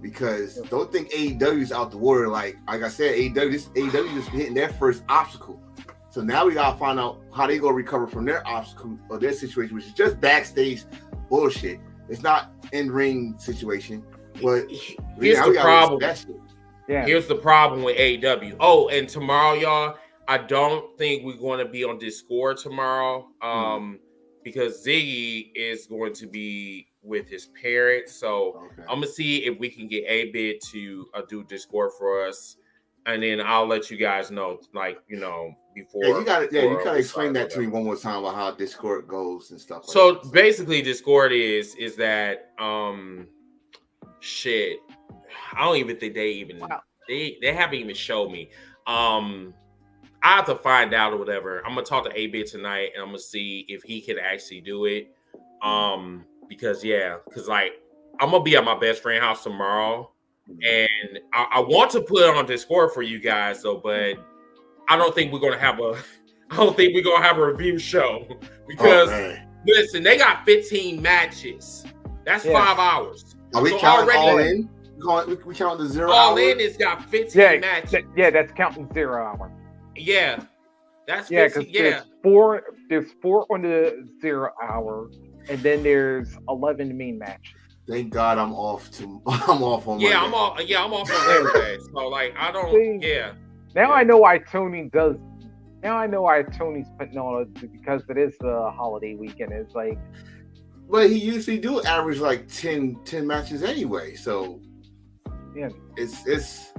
because don't think AEW is out the water. Like I said, AEW just hitting their first obstacle. So now we gotta find out how they gonna recover from their obstacle or their situation, which is just backstage bullshit. It's not in-ring situation. But here's the problem. Yeah. Here's the problem with AEW. Oh, and tomorrow, y'all, I don't think we're going to be on Discord tomorrow. Because Ziggy is going to be with his parents. So I'm gonna see if we can get A-Bit to do Discord for us, and then I'll let you guys know, like, before. Yeah, you gotta explain that to me one more time about how Discord goes and stuff. So like that. basically, Discord is that shit. I don't even think they haven't even showed me. I have to find out or whatever. I'm gonna talk to A-Bit tonight, and I'm gonna see if he can actually do it. Because like I'm gonna be at my best friend's house tomorrow, and I want to put it on Discord for you guys though, but I don't think we're gonna have a review show because listen, they got 15 matches. That's 5 hours. Are we counting all in? We count the 0 all hour? in. It's got 15 matches. That's counting 0 hour. Yeah, that's 15, there's four on the 0 hour, and then there's 11 main matches. Thank God I'm off on Monday. I'm off on Thursday. So like I don't. Now I know why Tony does. Now I know why Tony's putting on it, because it is the holiday weekend. It's like, but he usually do average like 10 matches anyway. So yeah, it's.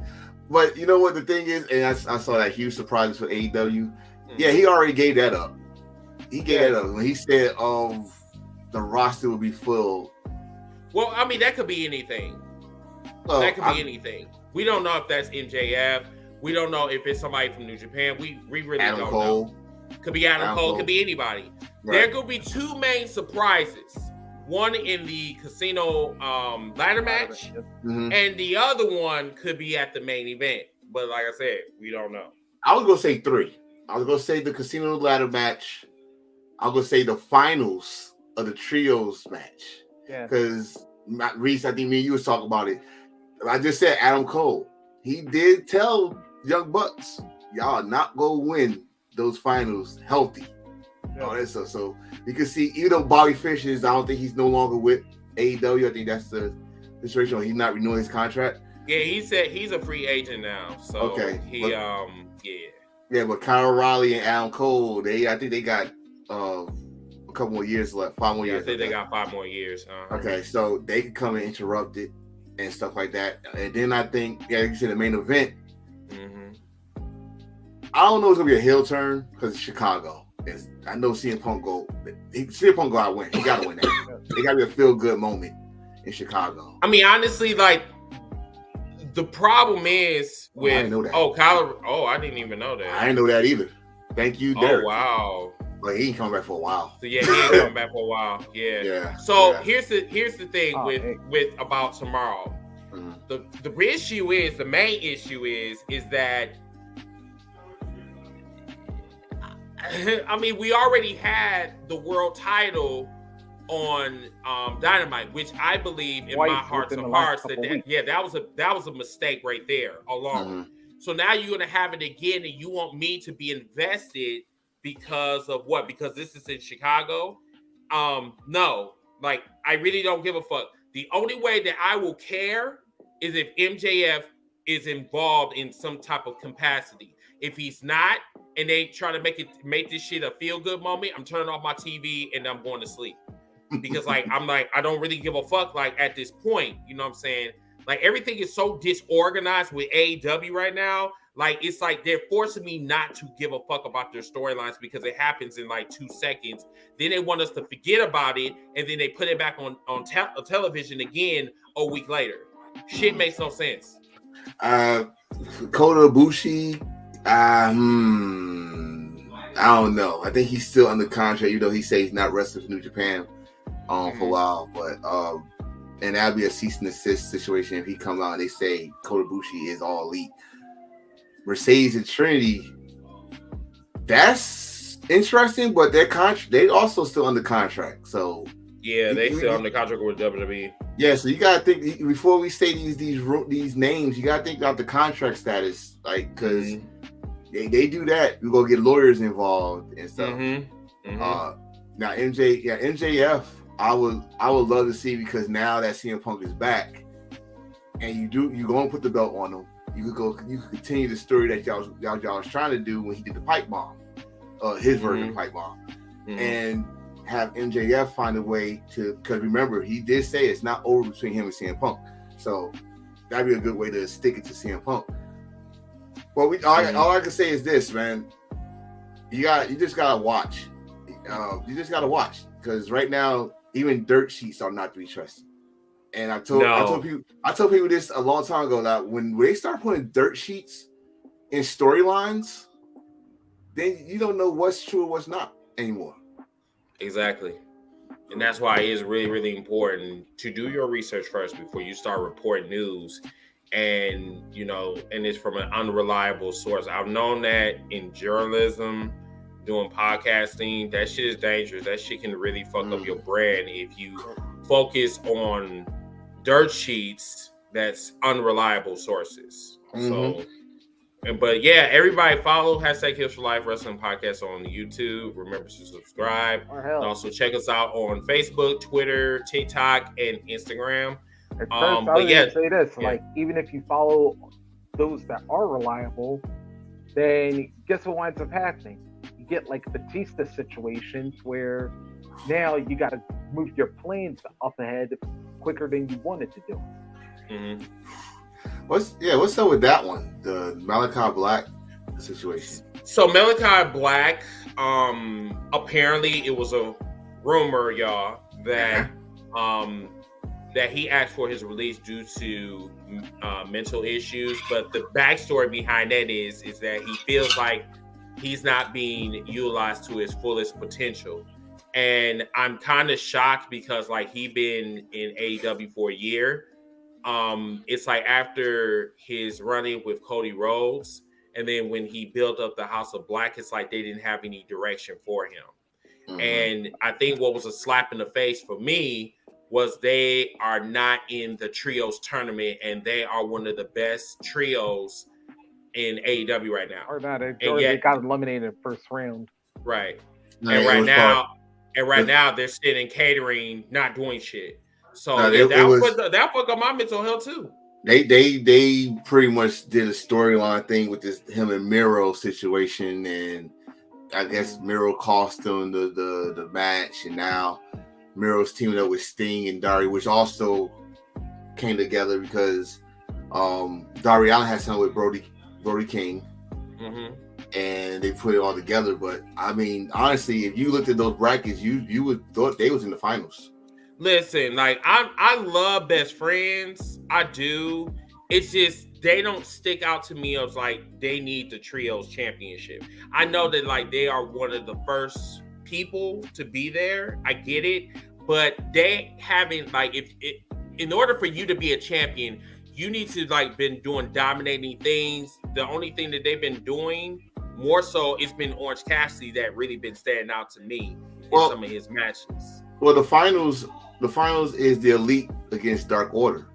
But you know what the thing is, and I saw that huge surprise for AEW. Yeah, he already gave that up. He gave that up when he said the roster will be full. Well, I mean, that could be anything. That could be anything. We don't know if that's MJF. We don't know if it's somebody from New Japan. We really Adam don't Cole. know. Could be Adam Cole. Could be anybody. Right. There could be 2 main surprises. One in the casino ladder match, and the other one could be at the main event. But like I said, we don't know. I was gonna say 3. I was gonna say the casino ladder match. I was gonna say the finals of the trios match. Yeah. Because Reese, I think me and you was talking about it. I just said Adam Cole. He did tell Young Bucks, y'all not gonna win those finals healthy. All that stuff. So you can see, even though Bobby Fish I don't think he's no longer with AEW. I think that's the situation. He's not renewing his contract. Yeah, he said he's a free agent now. So but Kyle O'Reilly and Adam Cole, I think they got a couple more years left, 5 more years. I think they got 5 more years. Okay, so they can come and interrupt it and stuff like that. And then I think, like you said, the main event. I don't know if it's gonna be a heel turn because it's Chicago. I know CM Punk got win. He got to win that. It got to be a feel good moment in Chicago. I mean, honestly, like the problem is with I didn't even know that. I didn't know that either. Thank you, Derek. Oh wow. Like he ain't coming back for a while. So yeah, he ain't coming back for a while. Yeah. So here's the thing with about tomorrow. The issue is, the main issue is that I mean, we already had the world title on Dynamite, which I believe in my heart of hearts that was a mistake right there alone. So now you're gonna have it again, and you want me to be invested because of what? Because this is in Chicago? No, like I really don't give a fuck. The only way that I will care is if MJF is involved in some type of capacity. If he's not, and they try to make this shit a feel good moment, I'm turning off my TV and I'm going to sleep. Because I don't really give a fuck like at this point, you know what I'm saying? Like everything is so disorganized with AEW right now. Like it's like they're forcing me not to give a fuck about their storylines because it happens in like 2 seconds. Then they want us to forget about it, and then they put it back on television again a week later. Shit makes no sense. Kota Ibushi, I don't know. I think he's still under contract, even though he says he's not wrestling for New Japan for a while. But and that'd be a cease and desist situation if he comes out and they say Kota Ibushi is all elite. Mercedes and Trinity, that's interesting, but they also still under contract. So yeah, they still under contract with WWE. Yeah, so you gotta think before we say these names. You gotta think about the contract status, like because they do that. We go get lawyers involved and stuff. Now MJF, I would love to see, because now that CM Punk is back, and you go and put the belt on him. You could continue the story that y'all was trying to do when he did the pipe bomb, his version of the pipe bomb, and have MJF find a way to, because remember he did say it's not over between him and CM Punk, so that'd be a good way to stick it to CM Punk. Well, all I can say is this, man. You just gotta watch. You just gotta watch, because right now even dirt sheets are not to be trusted. And I told people this a long time ago, that when they start putting dirt sheets in storylines, then you don't know what's true and what's not anymore. Exactly. And that's why it is really, really important to do your research first before you start reporting news. And, and it's from an unreliable source. I've known that in journalism, doing podcasting, that shit is dangerous. That shit can really fuck up your brand if you focus on dirt sheets that's unreliable sources. But yeah, everybody follow #HealsForLife Wrestling Podcast on YouTube. Remember to subscribe. And also check us out on Facebook, Twitter, TikTok, and Instagram. At first, I was going to say this, like, even if you follow those that are reliable, then guess what winds up happening? You get like Batista situations where now you got to move your plans up ahead quicker than you wanted to do. What's up with that one? The Malachi Black situation. So Malachi Black, apparently it was a rumor, y'all, that that he asked for his release due to mental issues. But the backstory behind that is that he feels like he's not being utilized to his fullest potential. And I'm kind of shocked because like he been in AEW for a year. It's like after his running with Cody Rhodes, and then when he built up the House of Black, it's like they didn't have any direction for him. And I think what was a slap in the face for me was they are not in the trios tournament, and they are one of the best trios in AEW right now. Or not, they got eliminated in the first round. Right. And right now they're sitting catering, not doing shit. So that fucked up my mental health too. They pretty much did a storyline thing with this him and Miro situation, and I guess Miro cost them the match, and now Miro's teaming up with Sting and Dari, which also came together because Dari Allen had something with Brody King. And they put it all together. But I mean, honestly, if you looked at those brackets, you would thought they was in the finals. Listen, like I love Best Friends. I do. It's just they don't stick out to me as like they need the trios championship. I know that like they are one of the first people to be there. I get it, but they haven't in order for you to be a champion, you need to like been doing dominating things. The only thing that they've been doing more so, it's been Orange Cassidy that really been standing out to me in some of his matches. Well, the finals is the Elite against Dark Order,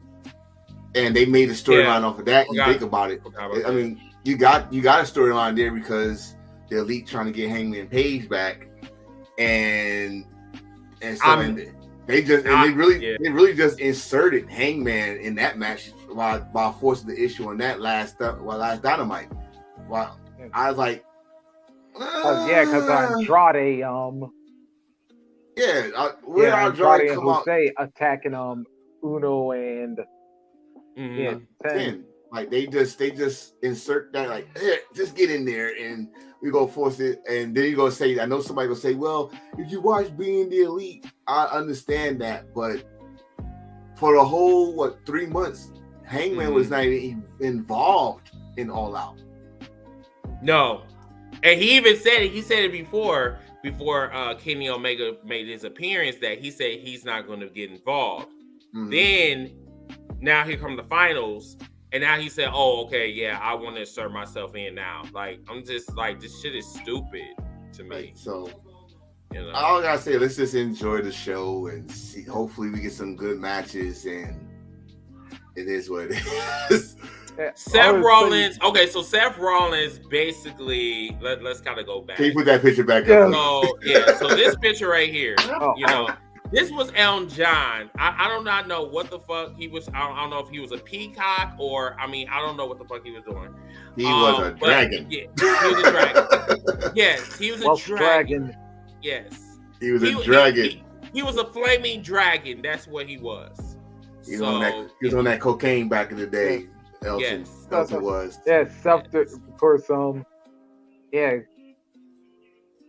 and they made a storyline off of that. You think about it. I mean, you got a storyline there because the Elite trying to get Hangman Page back, and so they really just inserted Hangman in that match by forcing the issue on that last Dynamite. Wow, I was like, because Andrade, Andrade and Jose attacking Uno and 10. Like they just insert that, like, just get in there and we go force it. And then you go say, I know somebody will say, well, if you watch Being the Elite, I understand that, but for the whole 3 months, Hangman was not even involved in All Out. No, and he even said it. He said it before Kenny Omega made his appearance that he said he's not going to get involved. Then now here come the finals. And now he said, "Oh, okay, yeah, I want to insert myself in now." Like, I'm just like, this shit is stupid to me. Right, so, you know, all I gotta say, let's just enjoy the show and see. Hopefully, we get some good matches, and it is what it is. Seth Rollins. Okay, so Seth Rollins basically. Let's kind of go back. Can you put that picture back up? So this picture right here, this was Elton John. I do not know what the fuck he was. I don't know if he was a peacock or, I don't know what the fuck he was doing. He was a dragon. Yeah, he was a dragon. Yes, he was a dragon. Yes. He was a dragon. He was a flaming dragon. That's what he was. He was on that cocaine back in the day. Elton was. Yeah, of course. Yeah.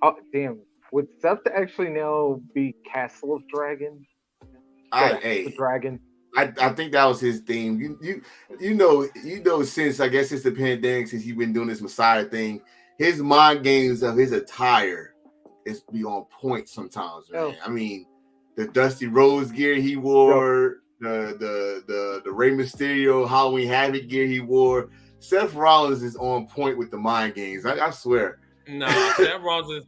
Oh, damn. Would Seth actually now be Castle of Dragon? The Dragon. I think that was his theme. You know since I guess it's the pandemic, since he's been doing this Messiah thing, his mind games of his attire is be on point sometimes, man. I mean, the Dusty Rhodes gear he wore, the Rey Mysterio Halloween Havoc gear he wore. Seth Rollins is on point with the mind games. I swear. No, Seth Rollins is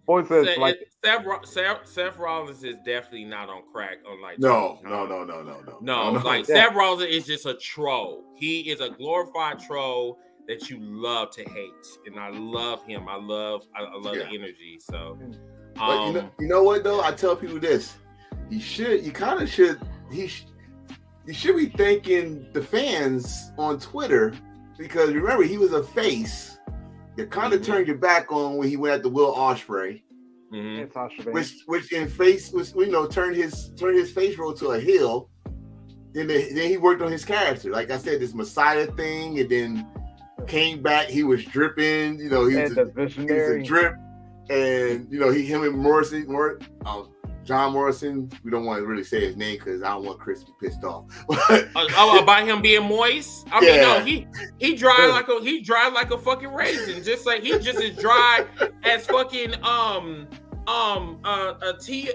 Seth Rollins is definitely not on crack. Unlike no. Like Seth Rollins is just a troll. He is a glorified troll that you love to hate, and I love him. I love the energy. So, but you know what though? I tell people this: you should be thanking the fans on Twitter, because remember he was a face. You kind of turned your back on when he went at the Will Ospreay, which in face was turned his face role to a heel. Then he worked on his character, like I said, this Messiah thing, and then came back. He was dripping, he was a drip, and him and Morrison, John Morrison. We don't want to really say his name because I don't want Chris to be pissed off. About him being moist. He dry like a fucking raisin. Just like he just as dry as fucking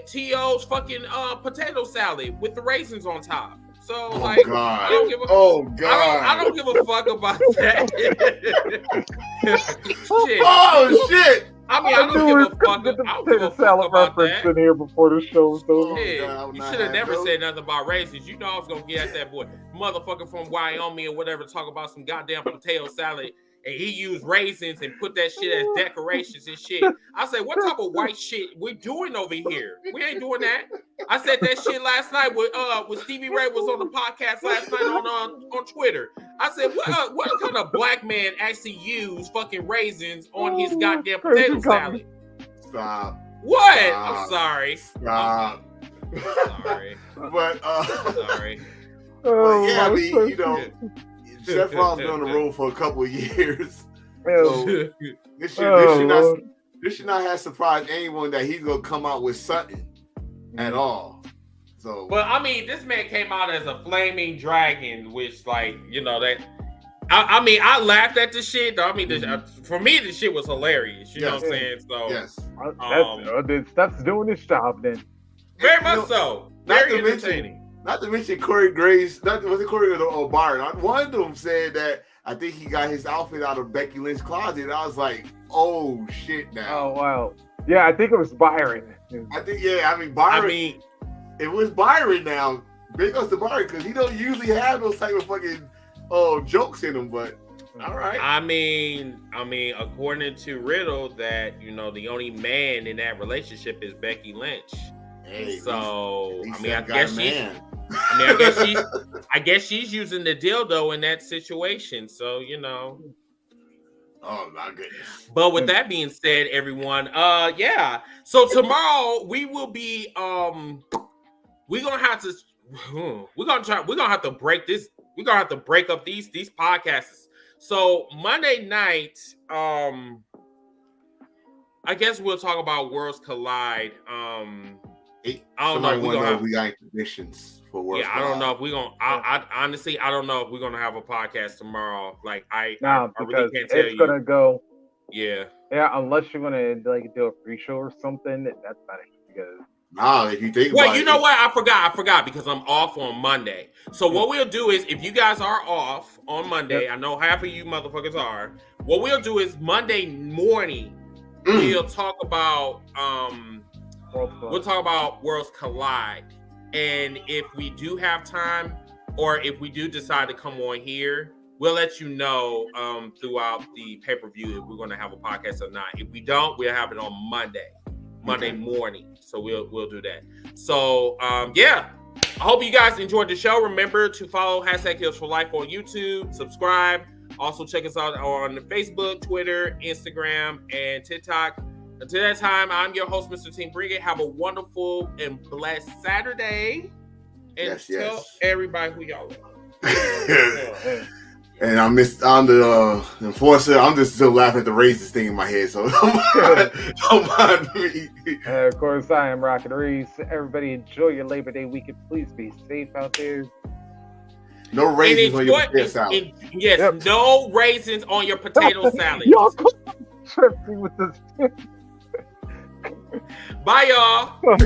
T.O.'s fucking potato salad with the raisins on top. So I don't give a fuck about that. Shit. Shit. I don't give a fuck. I don't give a fuck about that. In here before the show. You should have never said nothing about raisins. You know I was gonna get at that boy, motherfucker from Wyoming or whatever, talk about some goddamn potato salad, and he used raisins and put that shit as decorations and shit. I said, what type of white shit we doing over here? We ain't doing that. I said that shit last night when Stevie Ray was on the podcast last night on Twitter. I said, what kind of black man actually used fucking raisins on his goddamn potato salad? Stop. What? Stop. I'm sorry. Stop. Sorry. But sorry. Seth Rollins been on the road for a couple of years. So this should not have surprised anyone that he's gonna come out with something at all. So, but this man came out as a flaming dragon, which, like, that. I laughed at the shit. Though. For me, the shit was hilarious. You know what I'm saying? So, yes, that's doing its job then. Very much so. Very entertaining. Not to mention Corey Graves. Was it Corey or Byron? One of them said that I think he got his outfit out of Becky Lynch's closet. And I was like, oh shit! Now. Oh wow. Yeah, I think it was Byron. I think Byron. It was Byron now. Big ups to Byron because he don't usually have those type of fucking jokes in him. But all right. I mean, according to Riddle, that the only man in that relationship is Becky Lynch. Hey, so I guess she's using the dildo in that situation. So Oh my goodness. But with that being said, everyone, yeah. So tomorrow we will be we're gonna have to break this. We're gonna have to break up these podcasts. So Monday night, I guess we'll talk about Worlds Collide. I don't know if we're gonna have we got predictions for Worlds Collide. I don't know if we're gonna honestly I don't know if we're gonna have a podcast tomorrow. Like I really can't tell you. It's gonna go. Yeah, unless you're gonna do a pre-show or something. That's not it because. Nah, if you think well, about it. you know what? I forgot because I'm off on Monday. So what we'll do is, if you guys are off on Monday, I know half of you motherfuckers are. What we'll do is Monday morning, we'll talk about Worlds Collide, and if we do have time, or if we do decide to come on here, we'll let you know throughout the pay-per-view if we're going to have a podcast or not. If we don't, we'll have it on Monday morning. So we'll do that. So yeah, I hope you guys enjoyed the show. Remember to follow #HealsForLife on YouTube. Subscribe. Also check us out on Facebook, Twitter, Instagram, and TikTok. Until that time, I'm your host, Mr. TEAMBRINGIT. Have a wonderful and blessed Saturday. And tell everybody who y'all are. And I'm the enforcer. I'm just still laughing at the racist thing in my head. So don't mind me. Of course, I am Rocket Reese. Everybody enjoy your Labor Day weekend. Please be safe out there. No raisins on your potato salad. Yes, no raisins on your potato salad. Y'all tripping with this. Bye, y'all.